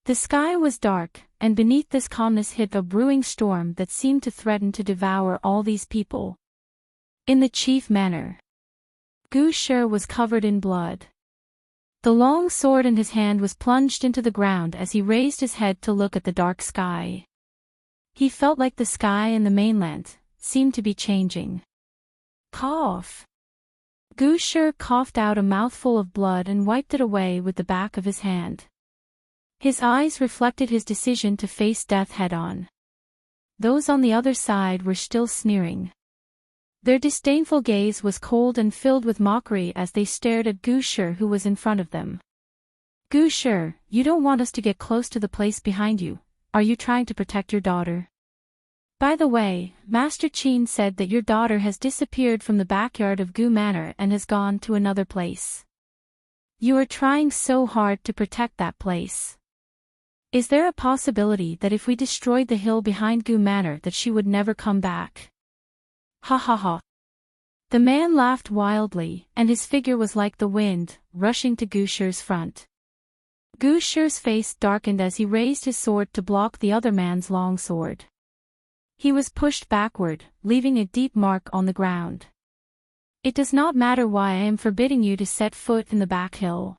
S1: The sky was dark, and beneath this calmness hid a brewing storm that seemed to threaten to devour all these people. In the chief manor, Gu Shi was covered in blood. The long sword in his hand was plunged into the ground as he raised his head to look at the dark sky. He felt like the sky and the mainland seemed to be changing. Cough. Gu Shi coughed out a mouthful of blood and wiped it away with the back of his hand. His eyes reflected his decision to face death head-on. Those on the other side were still sneering. Their disdainful gaze was cold and filled with mockery as they stared at Gu Shi who was in front of them. Gu Shi, you don't want us to get close to the place behind you, are you trying to protect your daughter? By the way, Master Qin said that your daughter has disappeared from the backyard of Gu Manor and has gone to another place. You are trying so hard to protect that place. Is there a possibility that if we destroyed the hill behind Gu Manor that she would never come back? Ha ha ha. The man laughed wildly, and his figure was like the wind, rushing to Gu Shi's front. Gu Shi's face darkened as he raised his sword to block the other man's long sword. He was pushed backward, leaving a deep mark on the ground. It does not matter why I am forbidding you to set foot in the back hill.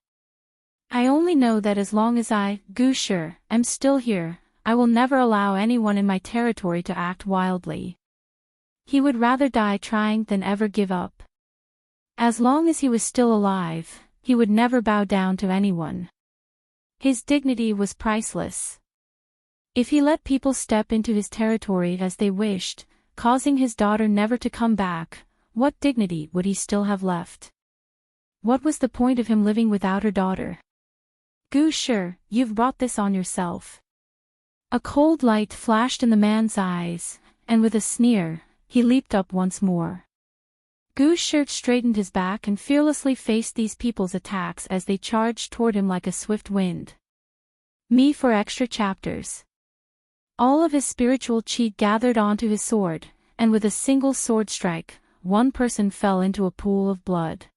S1: I only know that as long as I, Gu Shi, am still here, I will never allow anyone in my territory to act wildly. He would rather die trying than ever give up. As long as he was still alive, he would never bow down to anyone. His dignity was priceless. If he let people step into his territory as they wished, causing his daughter never to come back, what dignity would he still have left? What was the point of him living without her daughter? Gu Shi, you've brought this on yourself. A cold light flashed in the man's eyes, and with a sneer, he leaped up once more. Gu Shi straightened his back and fearlessly faced these people's attacks as they charged toward him like a swift wind. Me for extra chapters. All of his spiritual chi gathered onto his sword, and with a single sword strike, one person fell into a pool of blood.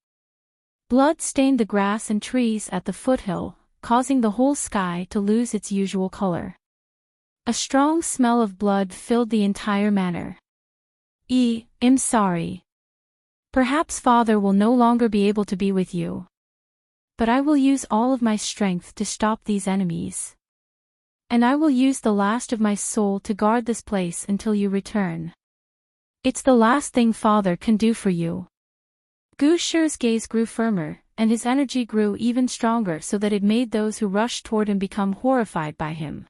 S1: Blood stained the grass and trees at the foothill, causing the whole sky to lose its usual color. A strong smell of blood filled the entire manor. I'm sorry. Perhaps Father will no longer be able to be with you. But I will use all of my strength to stop these enemies. And I will use the last of my soul to guard this place until you return. It's the last thing Father can do for you. Gu Shi's gaze grew firmer, and his energy grew even stronger so that it made those who rushed toward him become horrified by him.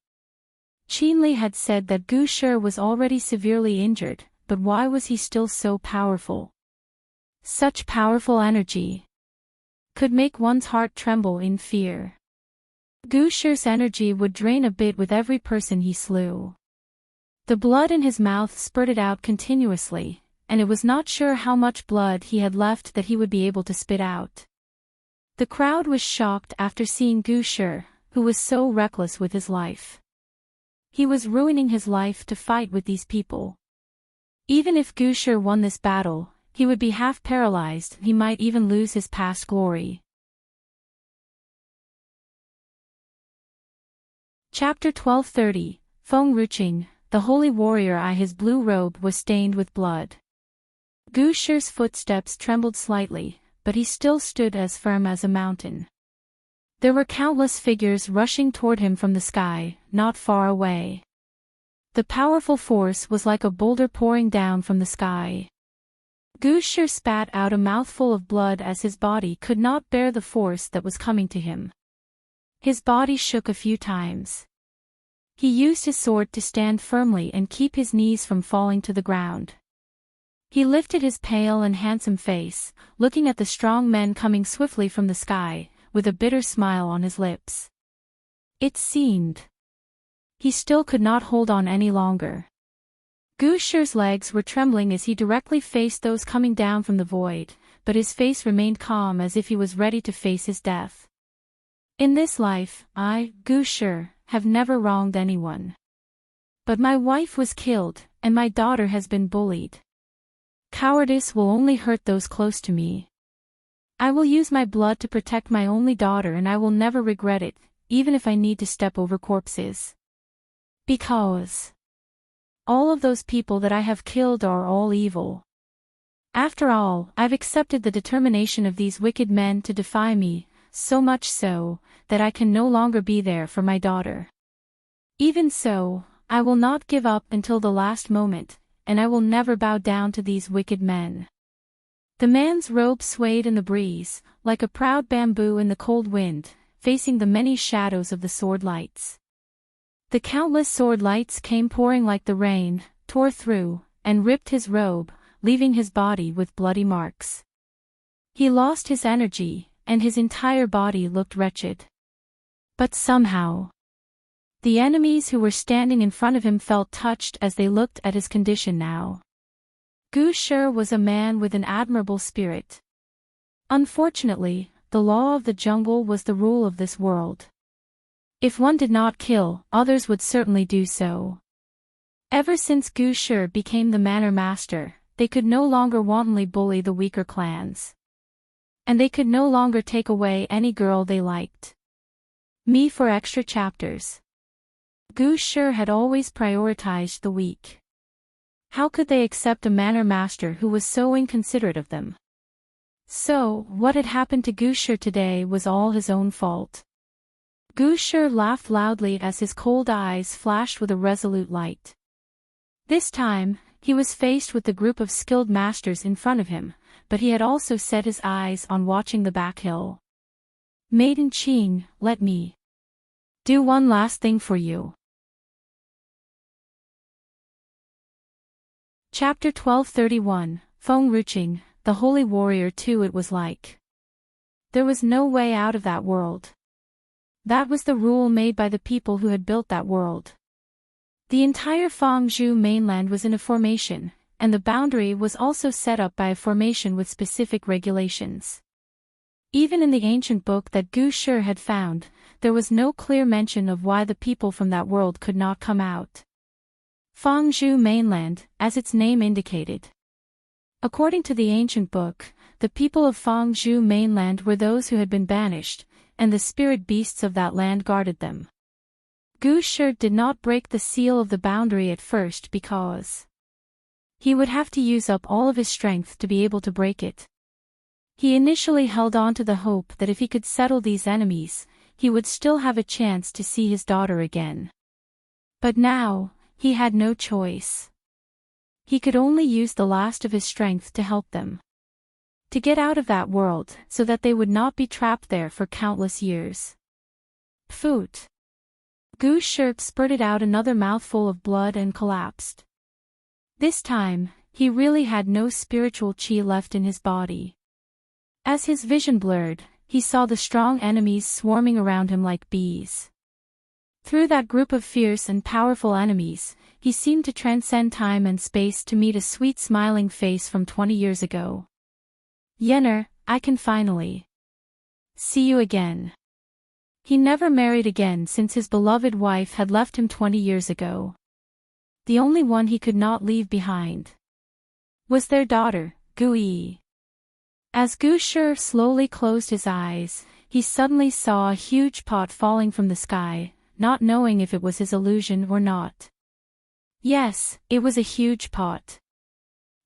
S1: Qin Li had said that Gu Shi was already severely injured, but why was he still so powerful? Such powerful energy could make one's heart tremble in fear. Gu Shi's energy would drain a bit with every person he slew. The blood in his mouth spurted out continuously, and it was not sure how much blood he had left that he would be able to spit out. The crowd was shocked after seeing Gu Shi, who was so reckless with his life. He was ruining his life to fight with these people. Even if Gu Shi won this battle, he would be half paralyzed, he might even lose his past glory. Chapter 1230, Feng Ruqing, the holy warrior. His blue robe was stained with blood. Gu Shi's footsteps trembled slightly, but he still stood as firm as a mountain. There were countless figures rushing toward him from the sky, not far away. The powerful force was like a boulder pouring down from the sky. Gu Shi spat out a mouthful of blood as his body could not bear the force that was coming to him. His body shook a few times. He used his sword to stand firmly and keep his knees from falling to the ground. He lifted his pale and handsome face, looking at the strong men coming swiftly from the sky, with a bitter smile on his lips. It seemed he still could not hold on any longer. Gushir's legs were trembling as he directly faced those coming down from the void, but his face remained calm as if he was ready to face his death. In this life, I, Gushir, have never wronged anyone. But my wife was killed, and my daughter has been bullied. Cowardice will only hurt those close to me. I will use my blood to protect my only daughter, and I will never regret it, even if I need to step over corpses. Because all of those people that I have killed are all evil. After all, I've accepted the determination of these wicked men to defy me, so much so, that I can no longer be there for my daughter. Even so, I will not give up until the last moment, and I will never bow down to these wicked men. The man's robe swayed in the breeze, like a proud bamboo in the cold wind, facing the many shadows of the sword lights. The countless sword lights came pouring like the rain, tore through, and ripped his robe, leaving his body with bloody marks. He lost his energy, and his entire body looked wretched. But somehow, the enemies who were standing in front of him felt touched as they looked at his condition now. Gushir was a man with an admirable spirit. Unfortunately, the law of the jungle was the rule of this world. If one did not kill, others would certainly do so. Ever since Gushir became the manor master, they could no longer wantonly bully the weaker clans. And they could no longer take away any girl they liked. Me for extra chapters. Gushir had always prioritized the weak. How could they accept a manor master who was so inconsiderate of them? So, what had happened to Gushir today was all his own fault. Gushir laughed loudly as his cold eyes flashed with a resolute light. This time, he was faced with the group of skilled masters in front of him, but he had also set his eyes on watching the back hill. Maiden Qing, let me do one last thing for you. Chapter 1231, Feng Ruqing, the Holy Warrior 2. It was like there was no way out of that world. That was the rule made by the people who had built that world. The entire Fangzhou mainland was in a formation, and the boundary was also set up by a formation with specific regulations. Even in the ancient book that Gushir had found, there was no clear mention of why the people from that world could not come out. Fangzhou mainland, as its name indicated. According to the ancient book, the people of Fangzhou mainland were those who had been banished, and the spirit beasts of that land guarded them. Gushir did not break the seal of the boundary at first because he would have to use up all of his strength to be able to break it. He initially held on to the hope that if he could settle these enemies, he would still have a chance to see his daughter again. But now, he had no choice. He could only use the last of his strength to help them. To get out of that world so that they would not be trapped there for countless years. Pfoot. Gushir spurted out another mouthful of blood and collapsed. This time, he really had no spiritual chi left in his body. As his vision blurred, he saw the strong enemies swarming around him like bees. Through that group of fierce and powerful enemies, he seemed to transcend time and space to meet a sweet smiling face from 20 years ago. Yenner, I can finally see you again. He never married again since his beloved wife had left him 20 years ago. The only one he could not leave behind was their daughter, Gui. As Gushir slowly closed his eyes, he suddenly saw a huge pot falling from the sky, not knowing if it was his illusion or not. Yes, it was a huge pot.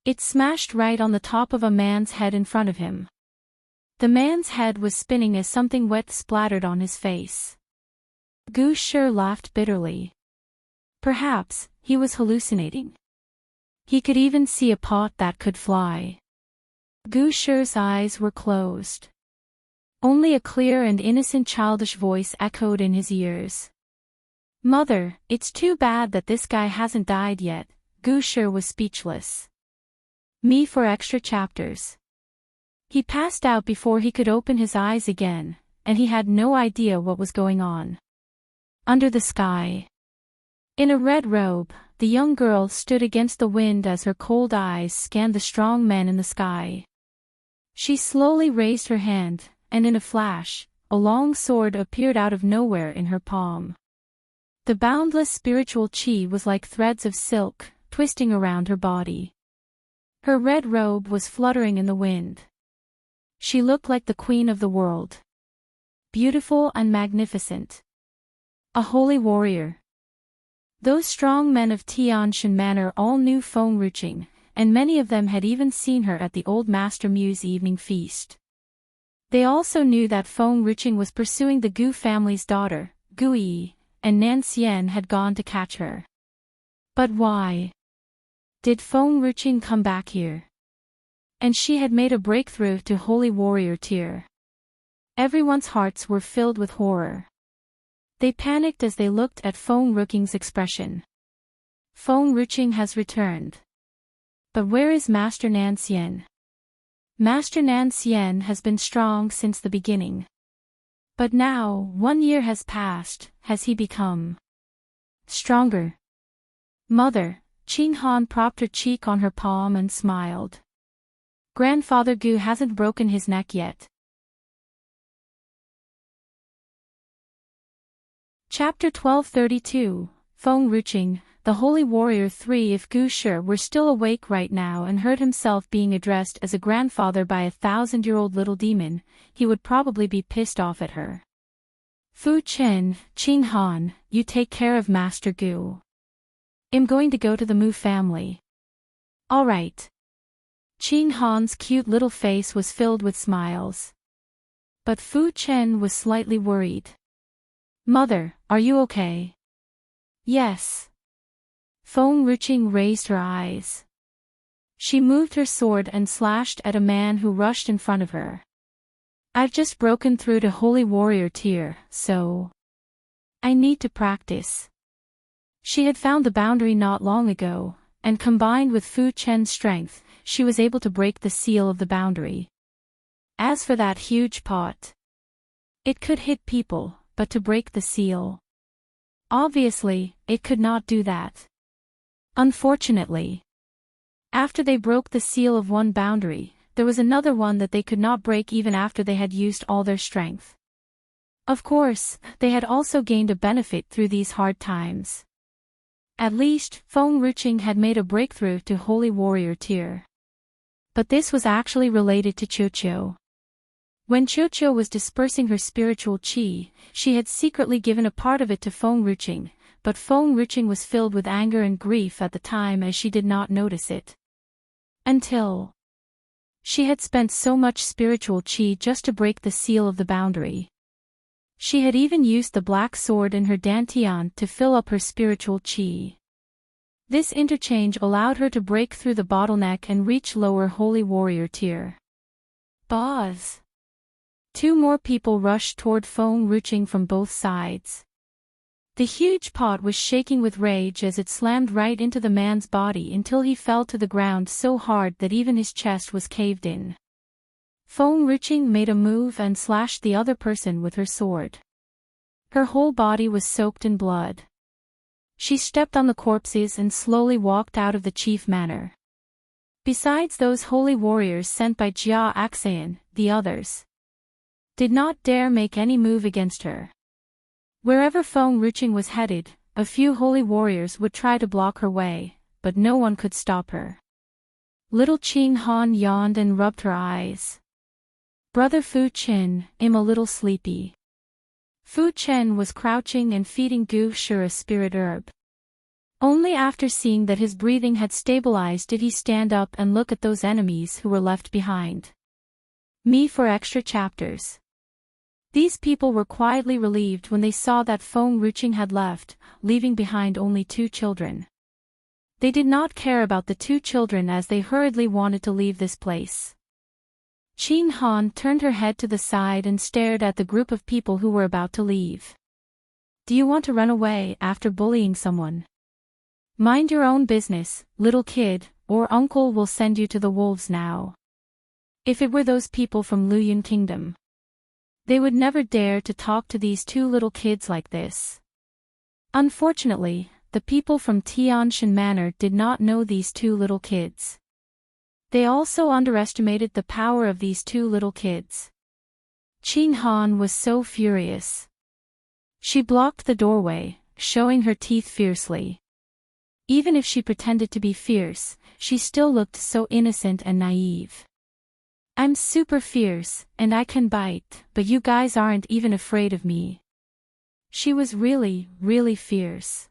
S1: It smashed right on the top of a man's head in front of him. The man's head was spinning as something wet splattered on his face. Gushir laughed bitterly. Perhaps, he was hallucinating. He could even see a pot that could fly. Gushir's eyes were closed. Only a clear and innocent childish voice echoed in his ears. Mother, it's too bad that this guy hasn't died yet. Gushir was speechless. Me for extra chapters. He passed out before he could open his eyes again, and he had no idea what was going on. Under the sky. In a red robe, the young girl stood against the wind as her cold eyes scanned the strong men in the sky. She slowly raised her hand, and in a flash, a long sword appeared out of nowhere in her palm. The boundless spiritual chi was like threads of silk, twisting around her body. Her red robe was fluttering in the wind. She looked like the queen of the world. Beautiful and magnificent. A holy warrior. Those strong men of Tianshan Manor all knew Feng Ruching, and many of them had even seen her at the old Master Mu's evening feast. They also knew that Feng Ruching was pursuing the Gu family's daughter, Gu Yi, and Nan Xian had gone to catch her. But why did Feng Ruching come back here? And she had made a breakthrough to Holy Warrior tier. Everyone's hearts were filled with horror. They panicked as they looked at Feng Ruching's expression. Feng Ruching has returned. But where is Master Nan Xian? Master Nan Xian has been strong since the beginning. But now, 1 year has passed, has he become stronger? Mother, Qing Han propped her cheek on her palm and smiled. Grandfather Gu hasn't broken his neck yet. Chapter 1232, Feng Ruching, the Holy Warrior 3. If Gu Shi were still awake right now and heard himself being addressed as a grandfather by a 1,000-year-old little demon, he would probably be pissed off at her. Fu Chen, Qing Han, you take care of Master Gu. I'm going to go to the Mu family. All right. Qing Han's cute little face was filled with smiles. But Fu Chen was slightly worried. Mother, are you okay? Yes. Feng Ruching raised her eyes. She moved her sword and slashed at a man who rushed in front of her. I've just broken through to Holy Warrior tier, so I need to practice. She had found the boundary not long ago, and combined with Fu Chen's strength, she was able to break the seal of the boundary. As for that huge pot, it could hit people, but to break the seal, obviously, it could not do that. Unfortunately, after they broke the seal of one boundary, there was another one that they could not break even after they had used all their strength. Of course, they had also gained a benefit through these hard times. At least, Feng Ruching had made a breakthrough to Holy Warrior tier. But this was actually related to Qiuqiu. When Qiuqiu was dispersing her spiritual qi, she had secretly given a part of it to Feng Ruching, but Feng Ruching was filled with anger and grief at the time as she did not notice it. Until she had spent so much spiritual qi just to break the seal of the boundary. She had even used the black sword in her dantian to fill up her spiritual qi. This interchange allowed her to break through the bottleneck and reach lower Holy Warrior tier. Boz. 2 more people rushed toward Feng Ruching from both sides. The huge pot was shaking with rage as it slammed right into the man's body until he fell to the ground so hard that even his chest was caved in. Feng Ruching made a move and slashed the other person with her sword. Her whole body was soaked in blood. She stepped on the corpses and slowly walked out of the chief manor. Besides those holy warriors sent by Jia Axayan, the others did not dare make any move against her. Wherever Feng Ruching was headed, a few holy warriors would try to block her way, but no one could stop her. Little Qing Han yawned and rubbed her eyes. Brother Fu Chen, I'm a little sleepy. Fu Chen was crouching and feeding Gu Shi a spirit herb. Only after seeing that his breathing had stabilized did he stand up and look at those enemies who were left behind. Me for extra chapters. These people were quietly relieved when they saw that Feng Ruching had left, leaving behind only 2 children. They did not care about the 2 children as they hurriedly wanted to leave this place. Qing Han turned her head to the side and stared at the group of people who were about to leave. Do you want to run away after bullying someone? Mind your own business, little kid, or uncle will send you to the wolves now. If it were those people from Luyun Kingdom, they would never dare to talk to these 2 little kids like this. Unfortunately, the people from Tianshan Manor did not know these two little kids. They also underestimated the power of these two little kids. Qing Han was so furious. She blocked the doorway, showing her teeth fiercely. Even if she pretended to be fierce, she still looked so innocent and naive. I'm super fierce, and I can bite, but you guys aren't even afraid of me. She was really, really fierce.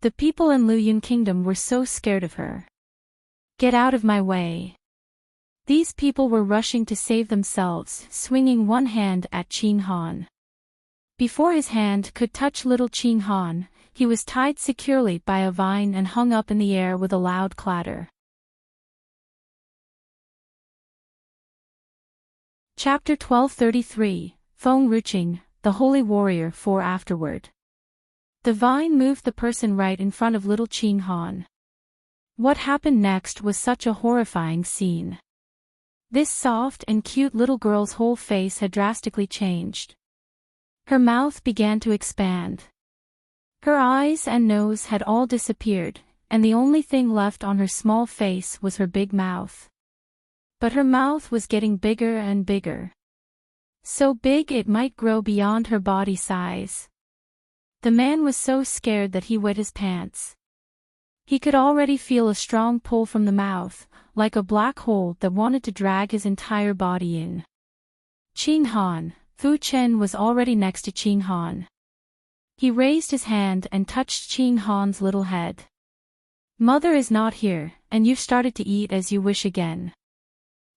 S1: The people in Luyun Kingdom were so scared of her. Get out of my way. These people were rushing to save themselves, swinging one hand at Qing Han. Before his hand could touch little Qing Han, he was tied securely by a vine and hung up in the air with a loud clatter. Chapter 1233, Feng Ruqing, the Holy Warrior 4 afterward. The vine moved the person right in front of little Qing Han. What happened next was such a horrifying scene. This soft and cute little girl's whole face had drastically changed. Her mouth began to expand. Her eyes and nose had all disappeared, and the only thing left on her small face was her big mouth. But her mouth was getting bigger and bigger. So big it might grow beyond her body size. The man was so scared that he wet his pants. He could already feel a strong pull from the mouth, like a black hole that wanted to drag his entire body in. Qing Han, Fu Chen was already next to Qing Han. He raised his hand and touched Qing Han's little head. Mother is not here, and you've started to eat as you wish again.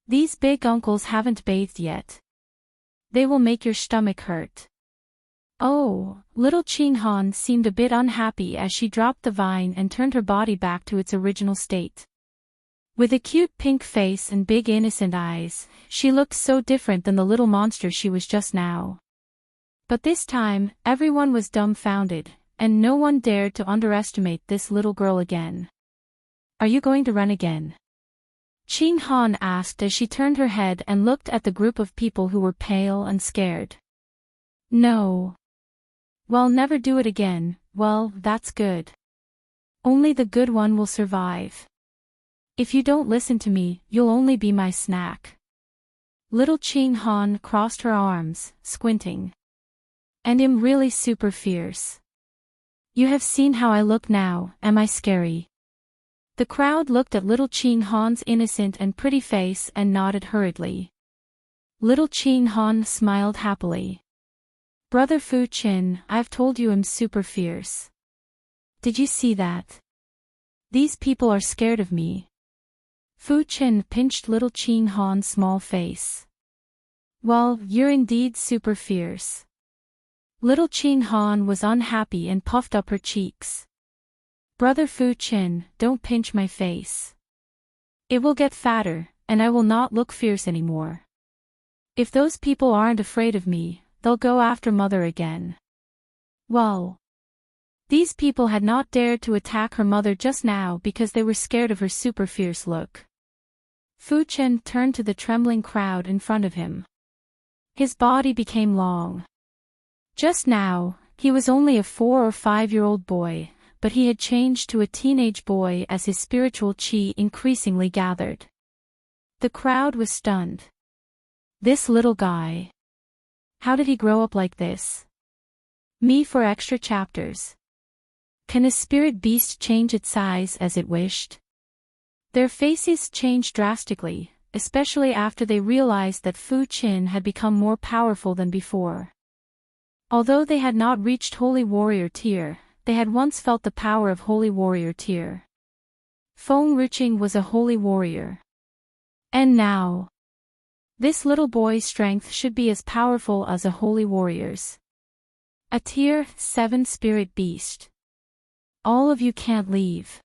S1: These big uncles haven't bathed yet. They will make your stomach hurt. Oh, little Qing Han seemed a bit unhappy as she dropped the vine and turned her body back to its original state. With a cute pink face and big innocent eyes, she looked so different than the little monster she was just now. But this time, everyone was dumbfounded, and no one dared to underestimate this little girl again. Are you going to run again? Qing Han asked as she turned her head and looked at the group of people who were pale and scared. No. Well, never do it again. Well, that's good. Only the good one will survive. If you don't listen to me, you'll only be my snack. Little Qing Han crossed her arms, squinting. And I'm really super fierce. You have seen how I look now, am I scary? The crowd looked at little Qing Han's innocent and pretty face and nodded hurriedly. Little Qing Han smiled happily. Brother Fu Qin, I've told you I'm super fierce. Did you see that? These people are scared of me. Fu Qin pinched little Qing Han's small face. Well, you're indeed super fierce. Little Qing Han was unhappy and puffed up her cheeks. Brother Fu Qin, don't pinch my face. It will get fatter, and I will not look fierce anymore. If those people aren't afraid of me, they'll go after mother again. Well. These people had not dared to attack her mother just now because they were scared of her super fierce look. Fu Chen turned to the trembling crowd in front of him. His body became long. Just now, he was only a 4 or 5-year-old boy, but he had changed to a teenage boy as his spiritual qi increasingly gathered. The crowd was stunned. This little guy. How did he grow up like this? Me for extra chapters. Can a spirit beast change its size as it wished? Their faces changed drastically, especially after they realized that Fu Qin had become more powerful than before. Although they had not reached Holy Warrior tier, they had once felt the power of Holy Warrior tier. Feng Ruqing was a Holy Warrior. And now, this little boy's strength should be as powerful as a Holy Warrior's. A Tier 7 Spirit Beast. All of you can't leave.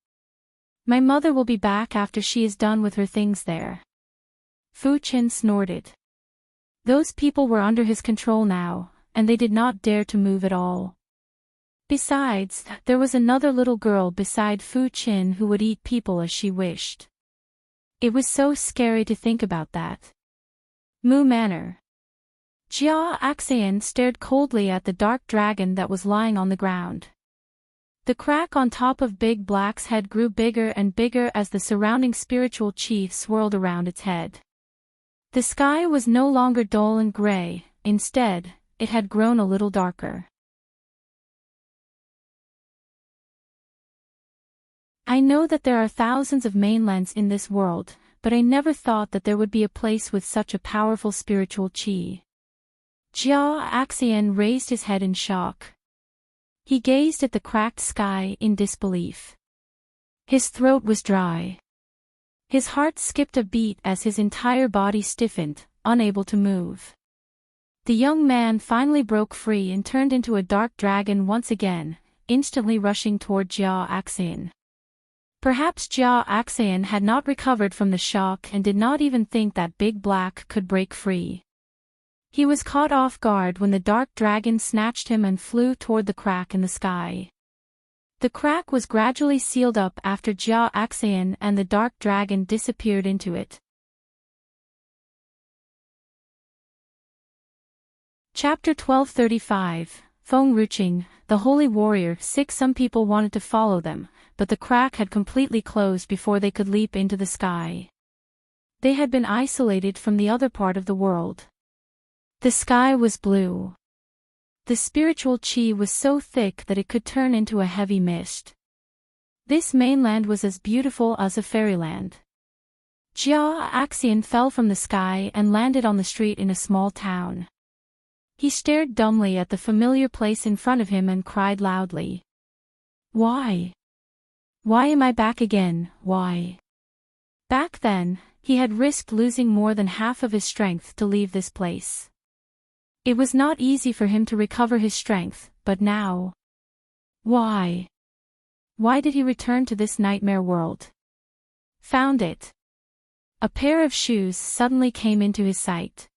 S1: My mother will be back after she is done with her things there. Fu Qin snorted. Those people were under his control now, and they did not dare to move at all. Besides, there was another little girl beside Fu Qin who would eat people as she wished. It was so scary to think about that. Mu Manor. Jia Axayan stared coldly at the dark dragon that was lying on the ground. The crack on top of Big Black's head grew bigger and bigger as the surrounding spiritual chi swirled around its head. The sky was no longer dull and gray, instead, it had grown a little darker. I know that there are thousands of mainlands in this world, but I never thought that there would be a place with such a powerful spiritual chi. Jia Axian raised his head in shock. He gazed at the cracked sky in disbelief. His throat was dry. His heart skipped a beat as his entire body stiffened, unable to move. The young man finally broke free and turned into a dark dragon once again, instantly rushing toward Jia Axian. Perhaps Jia Axian had not recovered from the shock and did not even think that Big Black could break free. He was caught off guard when the dark dragon snatched him and flew toward the crack in the sky. The crack was gradually sealed up after Jia Axian and the dark dragon disappeared into it. Chapter 1235, Feng Ruqing, the Holy Warrior. Some people wanted to follow them, but the crack had completely closed before they could leap into the sky. They had been isolated from the other part of the world. The sky was blue. The spiritual chi was so thick that it could turn into a heavy mist. This mainland was as beautiful as a fairyland. Jia Axian fell from the sky and landed on the street in a small town. He stared dumbly at the familiar place in front of him and cried loudly. Why? Why am I back again, why? Back then, he had risked losing more than half of his strength to leave this place. It was not easy for him to recover his strength, but now... Why? Why did he return to this nightmare world? Found it. A pair of shoes suddenly came into his sight.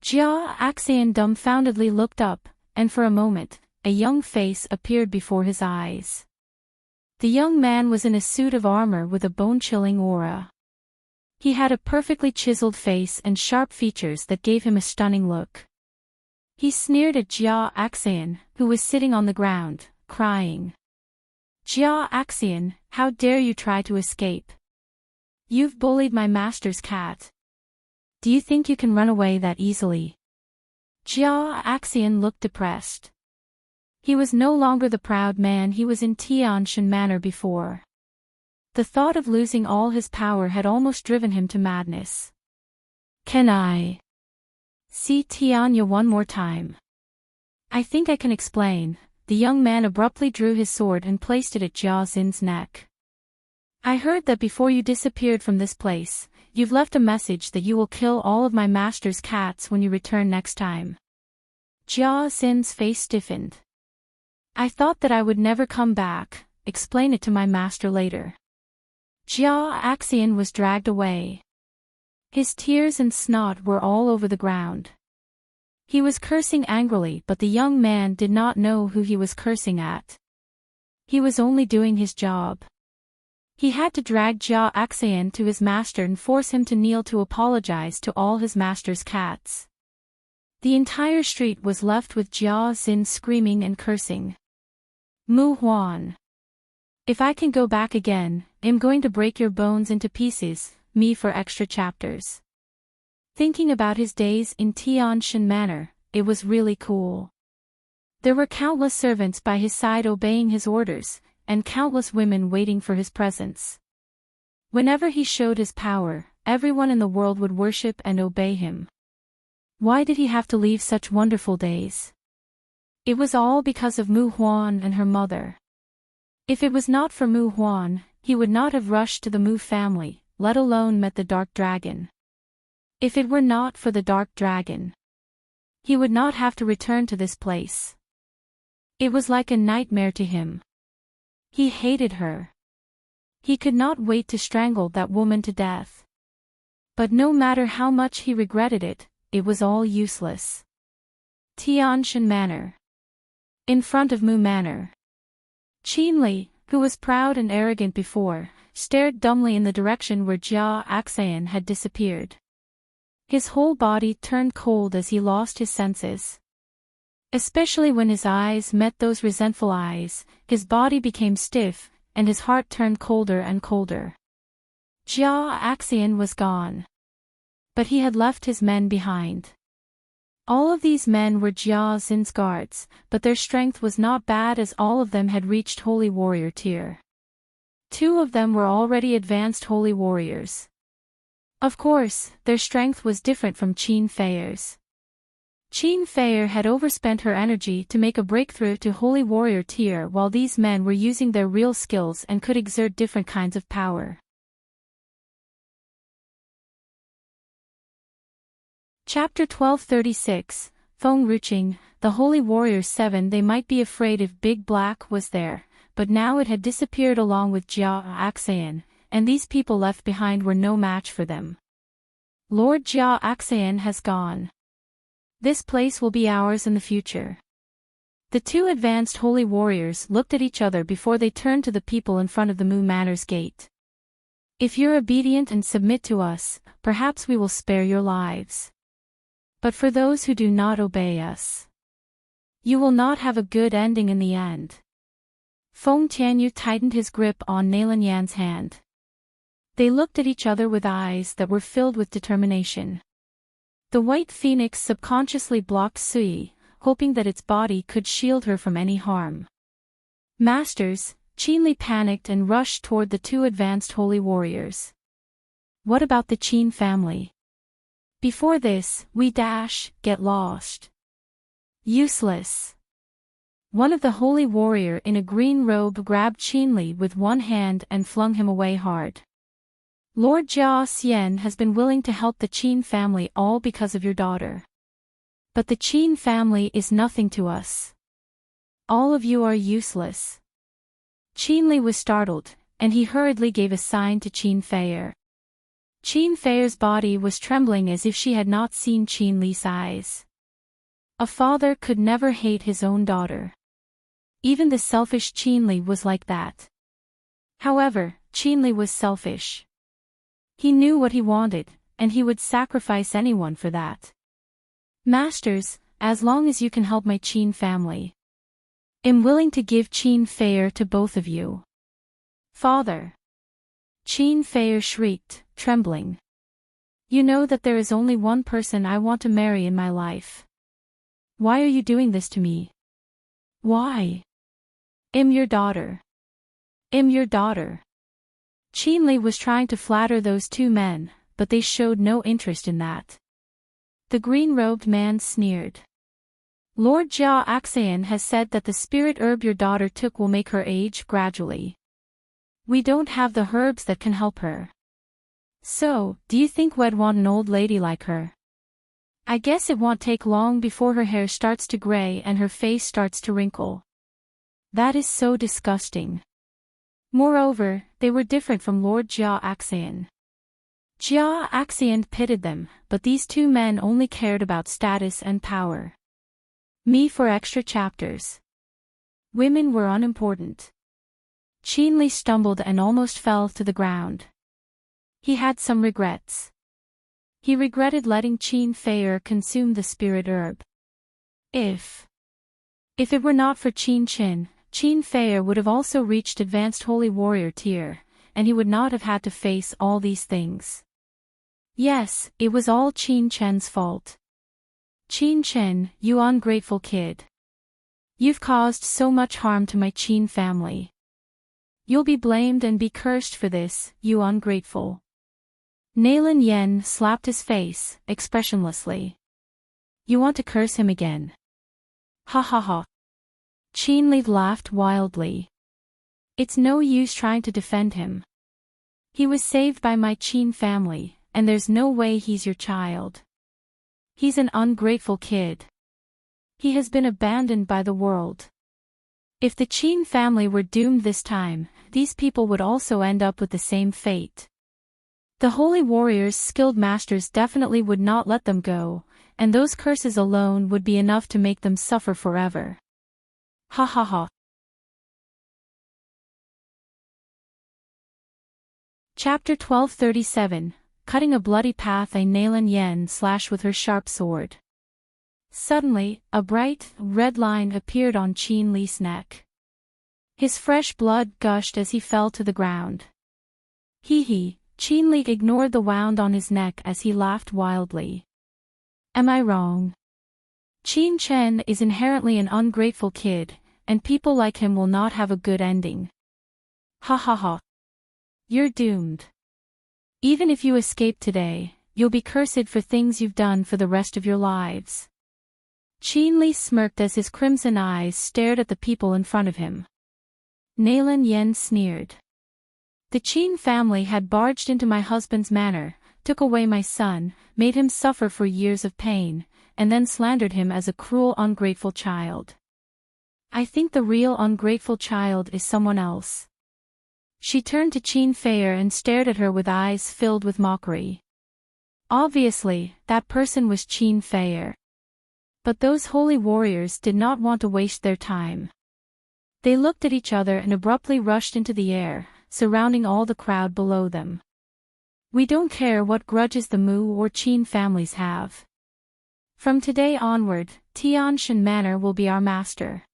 S1: Jia Axian dumbfoundedly looked up, and for a moment, a young face appeared before his eyes. The young man was in a suit of armor with a bone-chilling aura. He had a perfectly chiseled face and sharp features that gave him a stunning look. He sneered at Jia Axian, who was sitting on the ground, crying. Jia Axian, how dare you try to escape? You've bullied my master's cat. Do you think you can run away that easily? Jia Axian looked depressed. He was no longer the proud man he was in Tianshan Manor before. The thought of losing all his power had almost driven him to madness. Can I see Tianya one more time? I think I can explain. The young man abruptly drew his sword and placed it at Jia Xin's neck. I heard that before you disappeared from this place, you've left a message that you will kill all of my master's cats when you return next time. Jia Xin's face stiffened. I thought that I would never come back, explain it to my master later. Jia Axian was dragged away. His tears and snot were all over the ground. He was cursing angrily, but the young man did not know who he was cursing at. He was only doing his job. He had to drag Jia Axian to his master and force him to kneel to apologize to all his master's cats. The entire street was left with Jia Xin screaming and cursing. Mu Huan. If I can go back again, I'm going to break your bones into pieces, me for extra chapters. Thinking about his days in Tianshan Manor, it was really cool. There were countless servants by his side obeying his orders, and countless women waiting for his presence. Whenever he showed his power, everyone in the world would worship and obey him. Why did he have to leave such wonderful days? It was all because of Mu Huan and her mother. If it was not for Mu Huan, he would not have rushed to the Mu family, let alone met the Dark Dragon. If it were not for the Dark Dragon, he would not have to return to this place. It was like a nightmare to him. He hated her. He could not wait to strangle that woman to death. But no matter how much he regretted it, it was all useless. Tianshan Manor. In front of Mu Manor. Qin Li, who was proud and arrogant before, stared dumbly in the direction where Jia Axian had disappeared. His whole body turned cold as he lost his senses. Especially when his eyes met those resentful eyes, his body became stiff, and his heart turned colder and colder. Jia Axian was gone. But he had left his men behind. All of these men were Jia Xin's guards, but their strength was not bad as all of them had reached Holy Warrior tier. 2 of them were already advanced Holy Warriors. Of course, their strength was different from Qin Fei's. Qin Fei had overspent her energy to make a breakthrough to Holy Warrior tier while these men were using their real skills and could exert different kinds of power. Chapter 1236, Feng Ruqing, the Holy Warriors 7. They might be afraid if Big Black was there, but now it had disappeared along with Jia Axian, and these people left behind were no match for them. Lord Jia Axian has gone. This place will be ours in the future. The 2 advanced holy warriors looked at each other before they turned to the people in front of the Mu Manor's gate. If you're obedient and submit to us, perhaps we will spare your lives. But for those who do not obey us, you will not have a good ending in the end. Feng Tianyu tightened his grip on Nailan Yan's hand. They looked at each other with eyes that were filled with determination. The white phoenix subconsciously blocked Sui, hoping that its body could shield her from any harm. Masters, Qin Li panicked and rushed toward the 2 advanced holy warriors. What about the Qin family? Before this, we get lost. Useless. One of the holy warrior in a green robe grabbed Qin Li with one hand and flung him away hard. Lord Jia Xian has been willing to help the Qin family all because of your daughter. But the Qin family is nothing to us. All of you are useless. Qin Li was startled, and he hurriedly gave a sign to Qin Fei. Qin Fei's body was trembling as if she had not seen Qin Li's eyes. A father could never hate his own daughter. Even the selfish Qin Li was like that. However, Qin Li was selfish. He knew what he wanted, and he would sacrifice anyone for that. Masters, as long as you can help my Qin family, I'm willing to give Qin Fei to both of you. Father! Qin Fei shrieked, trembling. You know that there is only one person I want to marry in my life. Why are you doing this to me? Why? I'm your daughter. I'm your daughter. Qin Li was trying to flatter those 2 men, but they showed no interest in that. The green-robed man sneered. Lord Jia Axian has said that the spirit herb your daughter took will make her age gradually. We don't have the herbs that can help her. So, do you think we'd want an old lady like her? I guess it won't take long before her hair starts to gray and her face starts to wrinkle. That is so disgusting. Moreover, they were different from Lord Jia Axian. Jia Axian pitied them, but these 2 men only cared about status and power. Me for extra chapters. Women were unimportant. Qin Li stumbled and almost fell to the ground. He had some regrets. He regretted letting Qin Fei consume the spirit herb. If it were not for Qin Fei would have also reached advanced holy warrior tier, and he would not have had to face all these things. Yes, it was all Qin Chen's fault. Qin Chen, you ungrateful kid. You've caused so much harm to my Qin family. You'll be blamed and be cursed for this, you ungrateful. Nailan Yan slapped his face, expressionlessly. You want to curse him again? Ha ha ha. Qin Li laughed wildly. It's no use trying to defend him. He was saved by my Qin family, and there's no way he's your child. He's an ungrateful kid. He has been abandoned by the world. If the Qin family were doomed this time, these people would also end up with the same fate. The holy warriors' skilled masters definitely would not let them go, and those curses alone would be enough to make them suffer forever. Ha ha ha. Chapter 1237, Cutting a Bloody Path. A Nailan Yan slashed with her sharp sword. Suddenly, a bright, red line appeared on Qin Li's neck. His fresh blood gushed as he fell to the ground. Hee. Qin Li ignored the wound on his neck as he laughed wildly. Am I wrong? Qin Chen is inherently an ungrateful kid, and people like him will not have a good ending. Ha ha ha. You're doomed. Even if you escape today, you'll be cursed for things you've done for the rest of your lives. Qin Li smirked as his crimson eyes stared at the people in front of him. Nalan Yen sneered. The Qin family had barged into my husband's manor, took away my son, made him suffer for years of pain, and then slandered him as a cruel, ungrateful child. I think the real ungrateful child is someone else. She turned to Qin Feier and stared at her with eyes filled with mockery. Obviously, that person was Qin Feier. But those holy warriors did not want to waste their time. They looked at each other and abruptly rushed into the air, surrounding all the crowd below them. We don't care what grudges the Mu or Qin families have. From today onward, Tianshan Manor will be our master.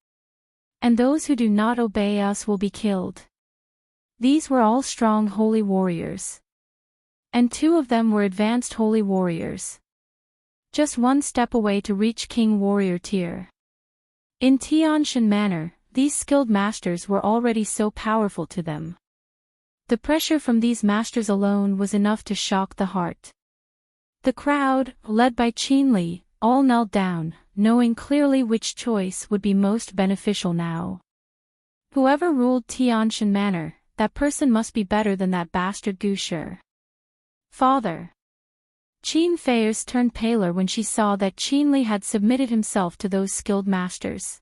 S1: And those who do not obey us will be killed. These were all strong holy warriors. And 2 of them were advanced holy warriors. Just 1 step away to reach King Warrior tier. In Tianshan Manor, these skilled masters were already so powerful to them. The pressure from these masters alone was enough to shock the heart. The crowd, led by Qin Li, all knelt down, knowing clearly which choice would be most beneficial now. Whoever ruled Tianshan Manor, that person must be better than that bastard Gusher. Father. Qin Feiers turned paler when she saw that Qin Li had submitted himself to those skilled masters.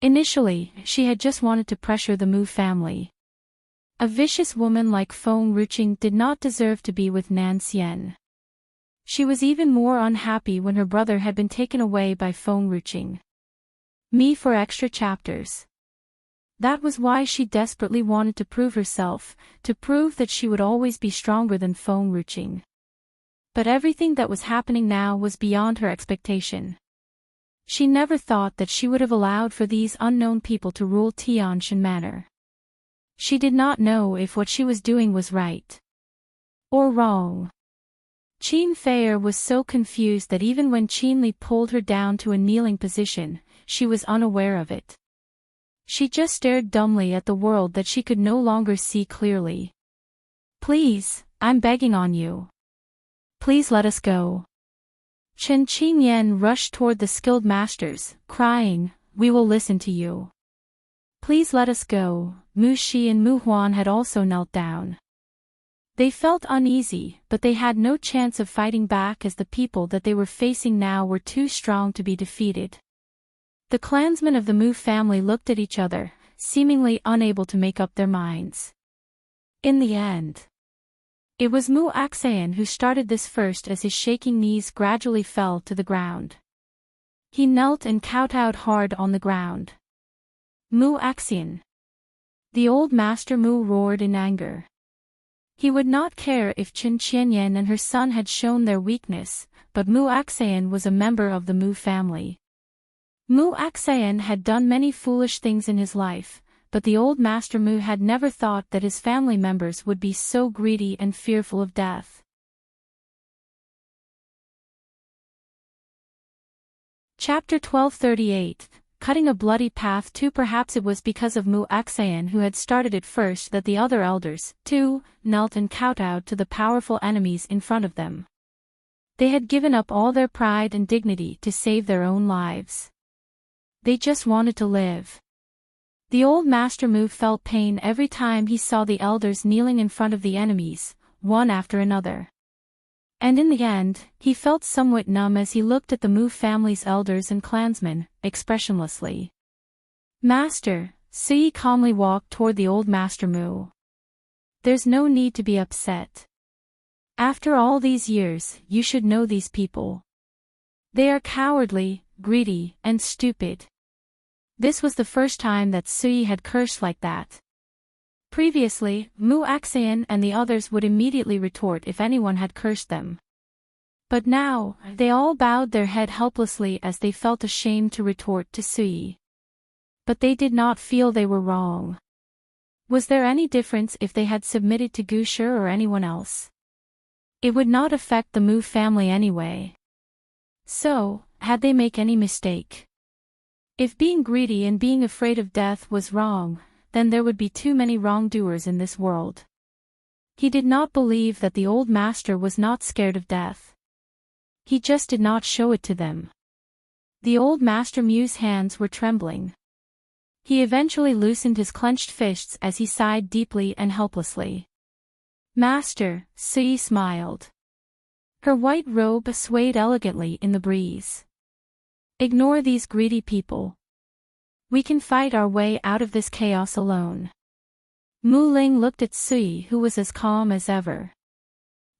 S1: Initially, she had just wanted to pressure the Mu family. A vicious woman like Feng Ruqing did not deserve to be with Nan Xian. She was even more unhappy when her brother had been taken away by Feng Ruqing. Me for extra chapters. That was why she desperately wanted to prove herself, to prove that she would always be stronger than Feng Ruqing. But everything that was happening now was beyond her expectation. She never thought that she would have allowed for these unknown people to rule Tianshan Manor. She did not know if what she was doing was right or wrong. Qin Feier was so confused that even when Qin Li pulled her down to a kneeling position, she was unaware of it. She just stared dumbly at the world that she could no longer see clearly. Please, I'm begging on you. Please let us go. Chen Qinyan rushed toward the skilled masters, crying, We will listen to you. Please let us go. Mu Shi and Mu Huan had also knelt down. They felt uneasy, but they had no chance of fighting back as the people that they were facing now were too strong to be defeated. The clansmen of the Mu family looked at each other, seemingly unable to make up their minds. In the end, it was Mu Axayan who started this first as his shaking knees gradually fell to the ground. He knelt and kowtowed hard on the ground. Mu Axayan. The old master Mu roared in anger. He would not care if Chen Qianyan and her son had shown their weakness, but Mu Axayan was a member of the Mu family. Mu Axayan had done many foolish things in his life, but the old master Mu had never thought that his family members would be so greedy and fearful of death. Chapter 1238, Cutting a Bloody Path to Perhaps it was because of Mu Axayan who had started it first that the other elders, too, knelt and kowtowed to the powerful enemies in front of them. They had given up all their pride and dignity to save their own lives. They just wanted to live. The old master Mu felt pain every time he saw the elders kneeling in front of the enemies, one after another. And in the end, he felt somewhat numb as he looked at the Mu family's elders and clansmen, expressionlessly. Master, Sui calmly walked toward the old master Mu. There's no need to be upset. After all these years, you should know these people. They are cowardly, greedy, and stupid. This was the first time that Sui had cursed like that. Previously, Mu Axayan and the others would immediately retort if anyone had cursed them. But now, they all bowed their head helplessly as they felt ashamed to retort to Sui. But they did not feel they were wrong. Was there any difference if they had submitted to Gusher or anyone else? It would not affect the Mu family anyway. So, had they make any mistake? If being greedy and being afraid of death was wrong, then there would be too many wrongdoers in this world. He did not believe that the old master was not scared of death. He just did not show it to them. The old master Mu's hands were trembling. He eventually loosened his clenched fists as he sighed deeply and helplessly. Master, Sui smiled. Her white robe swayed elegantly in the breeze. Ignore these greedy people. We can fight our way out of this chaos alone. Mu Ling looked at Sui, who was as calm as ever.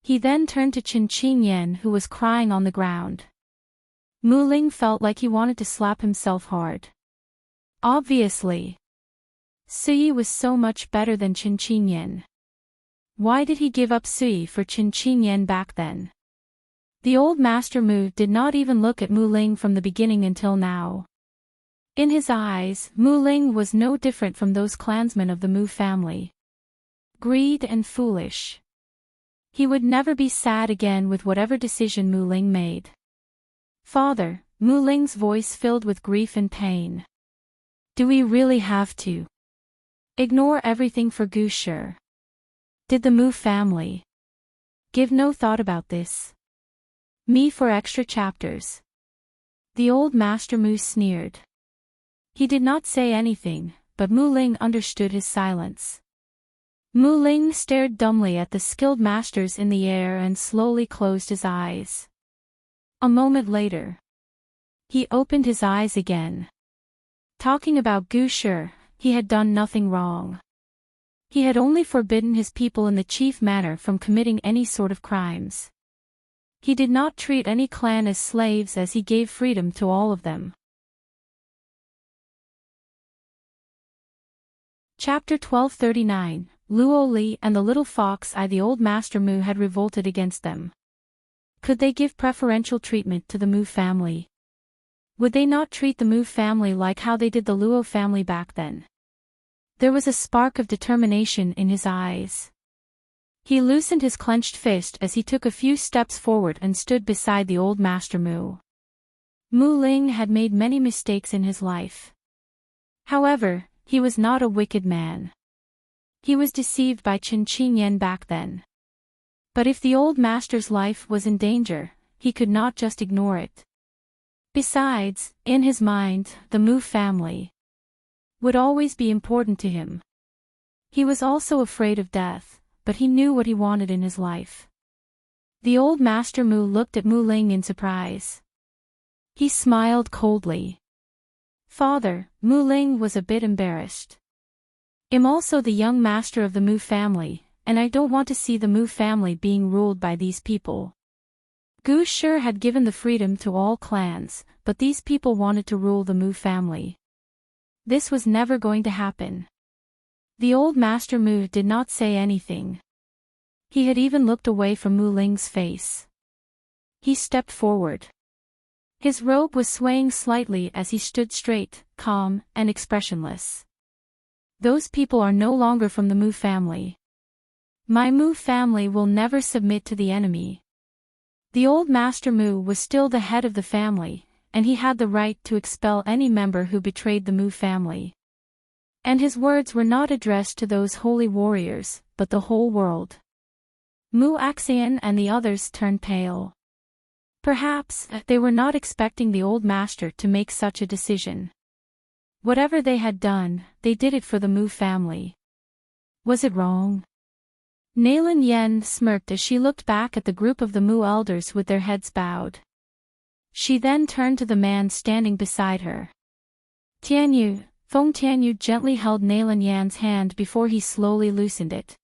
S1: He then turned to Qin Yen, who was crying on the ground. Mu Ling felt like he wanted to slap himself hard. Obviously. Sui was so much better than Qin Yen. Why did he give up Sui for Qin Yen back then? The old master Mu did not even look at Mu Ling from the beginning until now. In his eyes, Mu Ling was no different from those clansmen of the Mu family. Greed and foolish. He would never be sad again with whatever decision Mu Ling made. Father, Mu Ling's voice filled with grief and pain. Do we really have to ignore everything for Gusher? Did the Mu family give no thought about this? Me for extra chapters. The old master Mu sneered. He did not say anything, but Mu Ling understood his silence. Mu Ling stared dumbly at the skilled masters in the air and slowly closed his eyes. A moment later, he opened his eyes again. Talking about Gusher, he had done nothing wrong. He had only forbidden his people in the chief manner from committing any sort of crimes. He did not treat any clan as slaves as he gave freedom to all of them. Chapter 1239, Luo Li and the little fox the old master Mu had revolted against them. Could they give preferential treatment to the Mu family? Would they not treat the Mu family like how they did the Luo family back then? There was a spark of determination in his eyes. He loosened his clenched fist as he took a few steps forward and stood beside the old master Mu. Mu Ling had made many mistakes in his life. However, he was not a wicked man. He was deceived by Qin Yen back then. But if the old master's life was in danger, he could not just ignore it. Besides, in his mind, the Mu family would always be important to him. He was also afraid of death, but he knew what he wanted in his life. The old master Mu looked at Mu Ling in surprise. He smiled coldly. Father, Mu Ling was a bit embarrassed. I'm also the young master of the Mu family, and I don't want to see the Mu family being ruled by these people. Gusher had given the freedom to all clans, but these people wanted to rule the Mu family. This was never going to happen. The old master Mu did not say anything. He had even looked away from Mu Ling's face. He stepped forward. His robe was swaying slightly as he stood straight, calm, and expressionless. Those people are no longer from the Mu family. My Mu family will never submit to the enemy. The old master Mu was still the head of the family, and he had the right to expel any member who betrayed the Mu family. And his words were not addressed to those holy warriors, but the whole world. Mu Axian and the others turned pale. Perhaps they were not expecting the old master to make such a decision. Whatever they had done, they did it for the Mu family. Was it wrong? Nailin Yen smirked as she looked back at the group of the Mu elders with their heads bowed. She then turned to the man standing beside her. Tianyu, Feng Tianyu gently held Nailin Yan's hand before he slowly loosened it.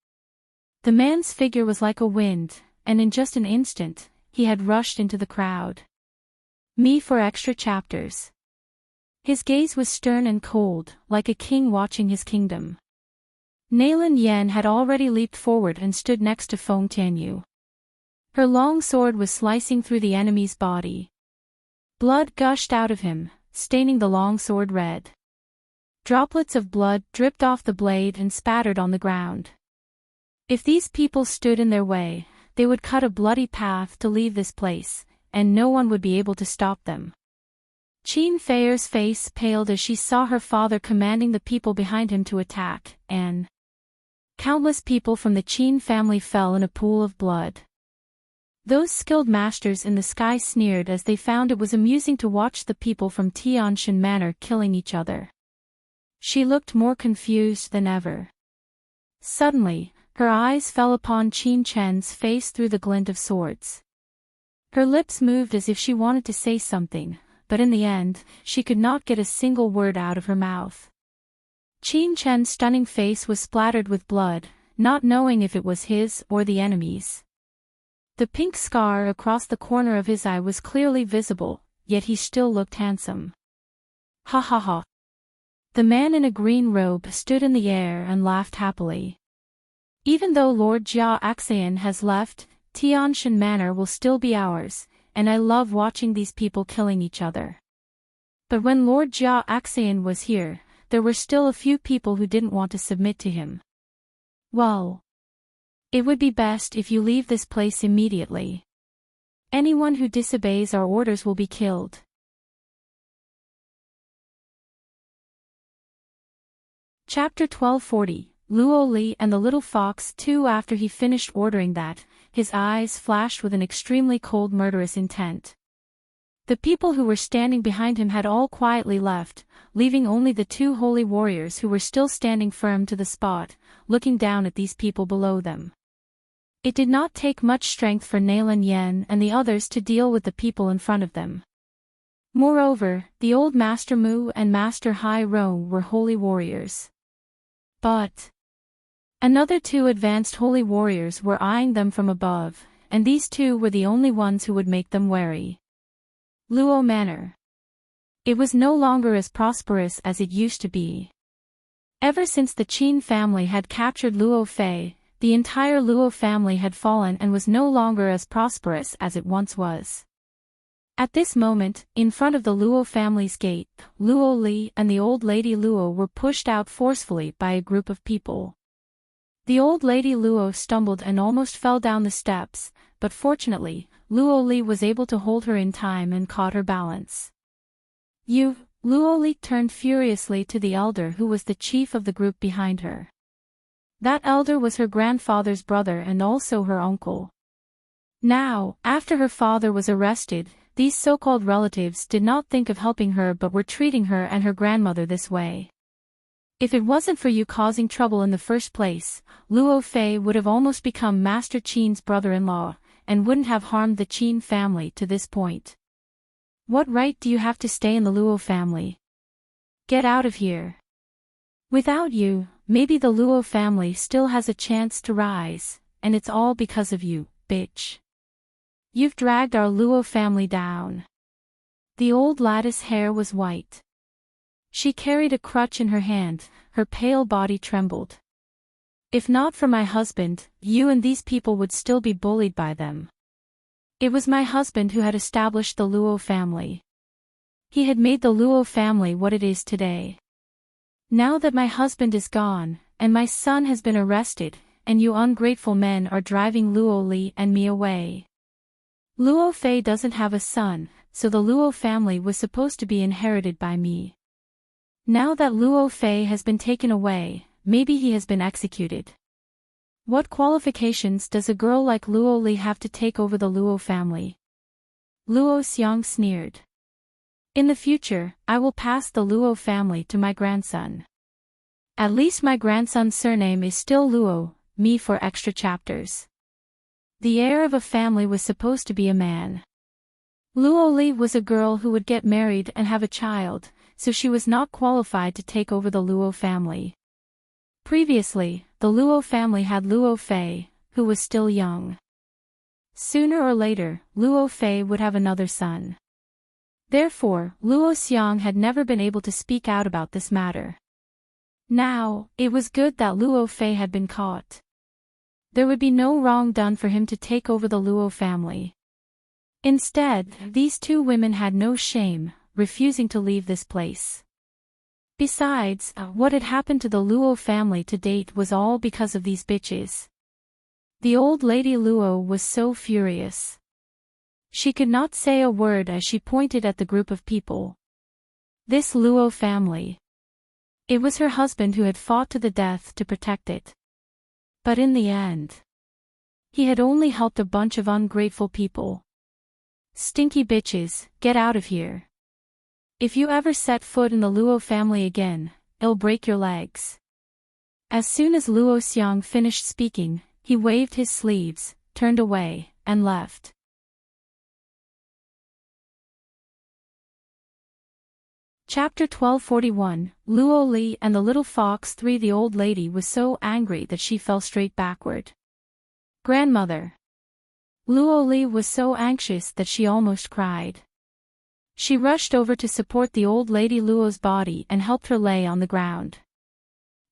S1: The man's figure was like a wind, and in just an instant, he had rushed into the crowd. Me for extra chapters. His gaze was stern and cold, like a king watching his kingdom. Nailin Yen had already leaped forward and stood next to Feng Tianyu. Her long sword was slicing through the enemy's body. Blood gushed out of him, staining the long sword red. Droplets of blood dripped off the blade and spattered on the ground. If these people stood in their way, they would cut a bloody path to leave this place, and no one would be able to stop them. Qin Fei's face paled as she saw her father commanding the people behind him to attack, and countless people from the Qin family fell in a pool of blood. Those skilled masters in the sky sneered as they found it was amusing to watch the people from Tianshan Manor killing each other. She looked more confused than ever. Suddenly, her eyes fell upon Qin Chen's face through the glint of swords. Her lips moved as if she wanted to say something, but in the end, she could not get a single word out of her mouth. Qin Chen's stunning face was splattered with blood, not knowing if it was his or the enemy's. The pink scar across the corner of his eye was clearly visible, yet he still looked handsome. Ha ha ha. The man in a green robe stood in the air and laughed happily. Even though Lord Jia Axayan has left, Tianshan Manor will still be ours, and I love watching these people killing each other. But when Lord Jia Axayan was here, there were still a few people who didn't want to submit to him. Well, it would be best if you leave this place immediately. Anyone who disobeys our orders will be killed. Chapter 1240, Luo Li and the Little Fox too. After he finished ordering that, his eyes flashed with an extremely cold murderous intent. The people who were standing behind him had all quietly left, leaving only the two holy warriors who were still standing firm to the spot, looking down at these people below them. It did not take much strength for Nailan Yen and the others to deal with the people in front of them. Moreover, the old Master Mu and Master Hai Rong were holy warriors. But another two advanced holy warriors were eyeing them from above, and these two were the only ones who would make them wary. Luo Manor. It was no longer as prosperous as it used to be. Ever since the Qin family had captured Luo Fei, the entire Luo family had fallen and was no longer as prosperous as it once was. At this moment, in front of the Luo family's gate, Luo Li and the old lady Luo were pushed out forcefully by a group of people. The old lady Luo stumbled and almost fell down the steps, but fortunately, Luo Li was able to hold her in time and caught her balance. Luo Li turned furiously to the elder who was the chief of the group behind her. That elder was her grandfather's brother and also her uncle. Now, after her father was arrested, these so-called relatives did not think of helping her but were treating her and her grandmother this way. If it wasn't for you causing trouble in the first place, Luo Fei would have almost become Master Qin's brother-in-law, and wouldn't have harmed the Qin family to this point. What right do you have to stay in the Luo family? Get out of here. Without you, maybe the Luo family still has a chance to rise, and it's all because of you, bitch. You've dragged our Luo family down. The old lattice hair was white. She carried a crutch in her hand, her pale body trembled. If not for my husband, you and these people would still be bullied by them. It was my husband who had established the Luo family. He had made the Luo family what it is today. Now that my husband is gone, and my son has been arrested, and you ungrateful men are driving Luo Li and me away. Luo Fei doesn't have a son, so the Luo family was supposed to be inherited by me. Now that Luo Fei has been taken away, maybe he has been executed. What qualifications does a girl like Luo Li have to take over the Luo family? Luo Xiang sneered. In the future, I will pass the Luo family to my grandson. At least my grandson's surname is still Luo, me for extra chapters. The heir of a family was supposed to be a man. Luo Li was a girl who would get married and have a child, so she was not qualified to take over the Luo family. Previously, the Luo family had Luo Fei, who was still young. Sooner or later, Luo Fei would have another son. Therefore, Luo Xiang had never been able to speak out about this matter. Now, it was good that Luo Fei had been caught. There would be no wrong done for him to take over the Luo family. Instead, these two women had no shame, refusing to leave this place. Besides, what had happened to the Luo family to date was all because of these bitches. The old lady Luo was so furious. She could not say a word as she pointed at the group of people. This Luo family. It was her husband who had fought to the death to protect it. But in the end, he had only helped a bunch of ungrateful people. Stinky bitches, get out of here. If you ever set foot in the Luo family again, it'll break your legs. As soon as Luo Xiang finished speaking, he waved his sleeves, turned away, and left. Chapter 1241, Luo Li and the Little Fox 3. The old lady was so angry that she fell straight backward. Grandmother. Luo Li was so anxious that she almost cried. She rushed over to support the old lady Luo's body and helped her lay on the ground.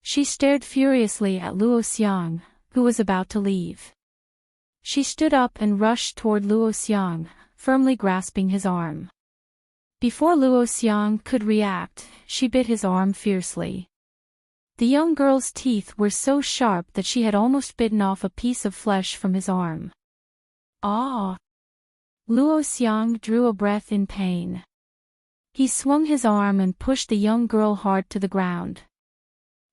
S1: She stared furiously at Luo Xiang, who was about to leave. She stood up and rushed toward Luo Xiang, firmly grasping his arm. Before Luo Xiang could react, she bit his arm fiercely. The young girl's teeth were so sharp that she had almost bitten off a piece of flesh from his arm. Ah! Luo Xiang drew a breath in pain. He swung his arm and pushed the young girl hard to the ground.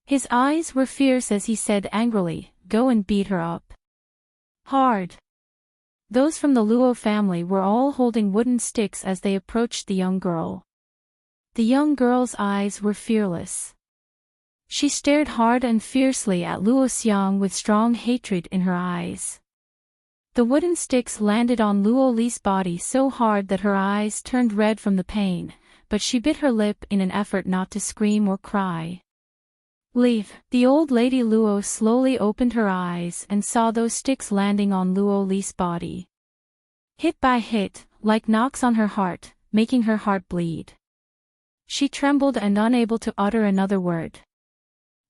S1: His eyes were fierce as he said angrily, "Go and beat her up. Hard." Those from the Luo family were all holding wooden sticks as they approached the young girl. The young girl's eyes were fearless. She stared hard and fiercely at Luo Xiang with strong hatred in her eyes. The wooden sticks landed on Luo Li's body so hard that her eyes turned red from the pain, but she bit her lip in an effort not to scream or cry. Leave. The old lady Luo slowly opened her eyes and saw those sticks landing on Luo Li's body. Hit by hit, like knocks on her heart, making her heart bleed. She trembled and unable to utter another word.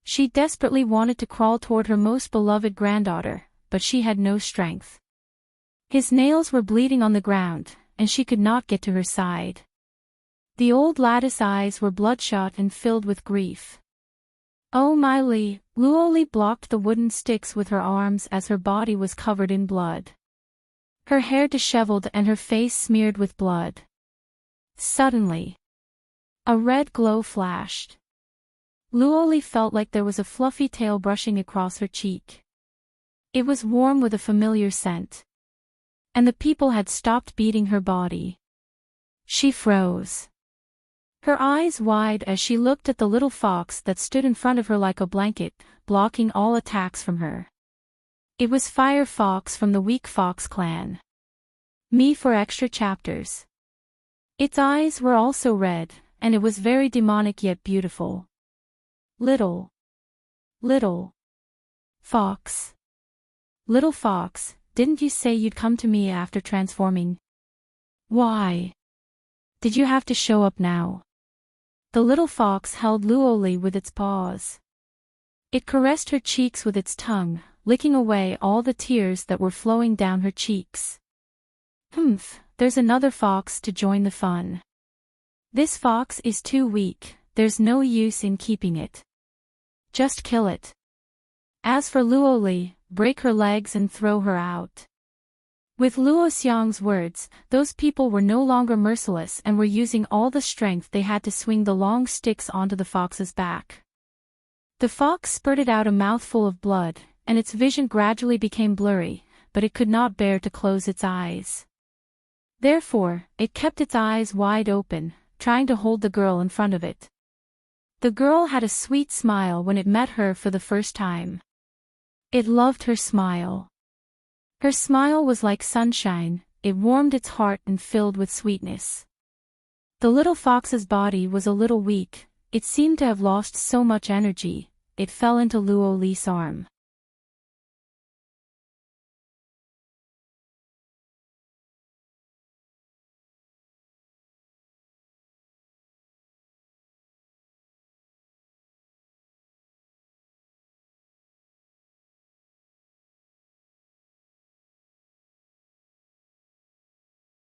S1: She desperately wanted to crawl toward her most beloved granddaughter, but she had no strength. His nails were bleeding on the ground, and she could not get to her side. The old lattice eyes were bloodshot and filled with grief. Oh my Li! Luo Li blocked the wooden sticks with her arms as her body was covered in blood. Her hair disheveled and her face smeared with blood. Suddenly, a red glow flashed. Luo Li felt like there was a fluffy tail brushing across her cheek. It was warm with a familiar scent. And the people had stopped beating her body. She froze. Her eyes wide as she looked at the little fox that stood in front of her like a blanket, blocking all attacks from her. It was Fire Fox from the Weak Fox clan. Me for extra chapters. Its eyes were also red, and it was very demonic yet beautiful. Little Fox. Little Fox, didn't you say you'd come to me after transforming? Why did you have to show up now? The little fox held Luo Li with its paws. It caressed her cheeks with its tongue, licking away all the tears that were flowing down her cheeks. There's another fox to join the fun. This fox is too weak, there's no use in keeping it. Just kill it. As for Luo Li, break her legs and throw her out. With Luo Xiang's words, those people were no longer merciless and were using all the strength they had to swing the long sticks onto the fox's back. The fox spurted out a mouthful of blood, and its vision gradually became blurry, but it could not bear to close its eyes. Therefore, it kept its eyes wide open, trying to hold the girl in front of it. The girl had a sweet smile when it met her for the first time. It loved her smile. Her smile was like sunshine, it warmed its heart and filled with sweetness. The little fox's body was a little weak, it seemed to have lost so much energy, it fell into Luo Li's arm.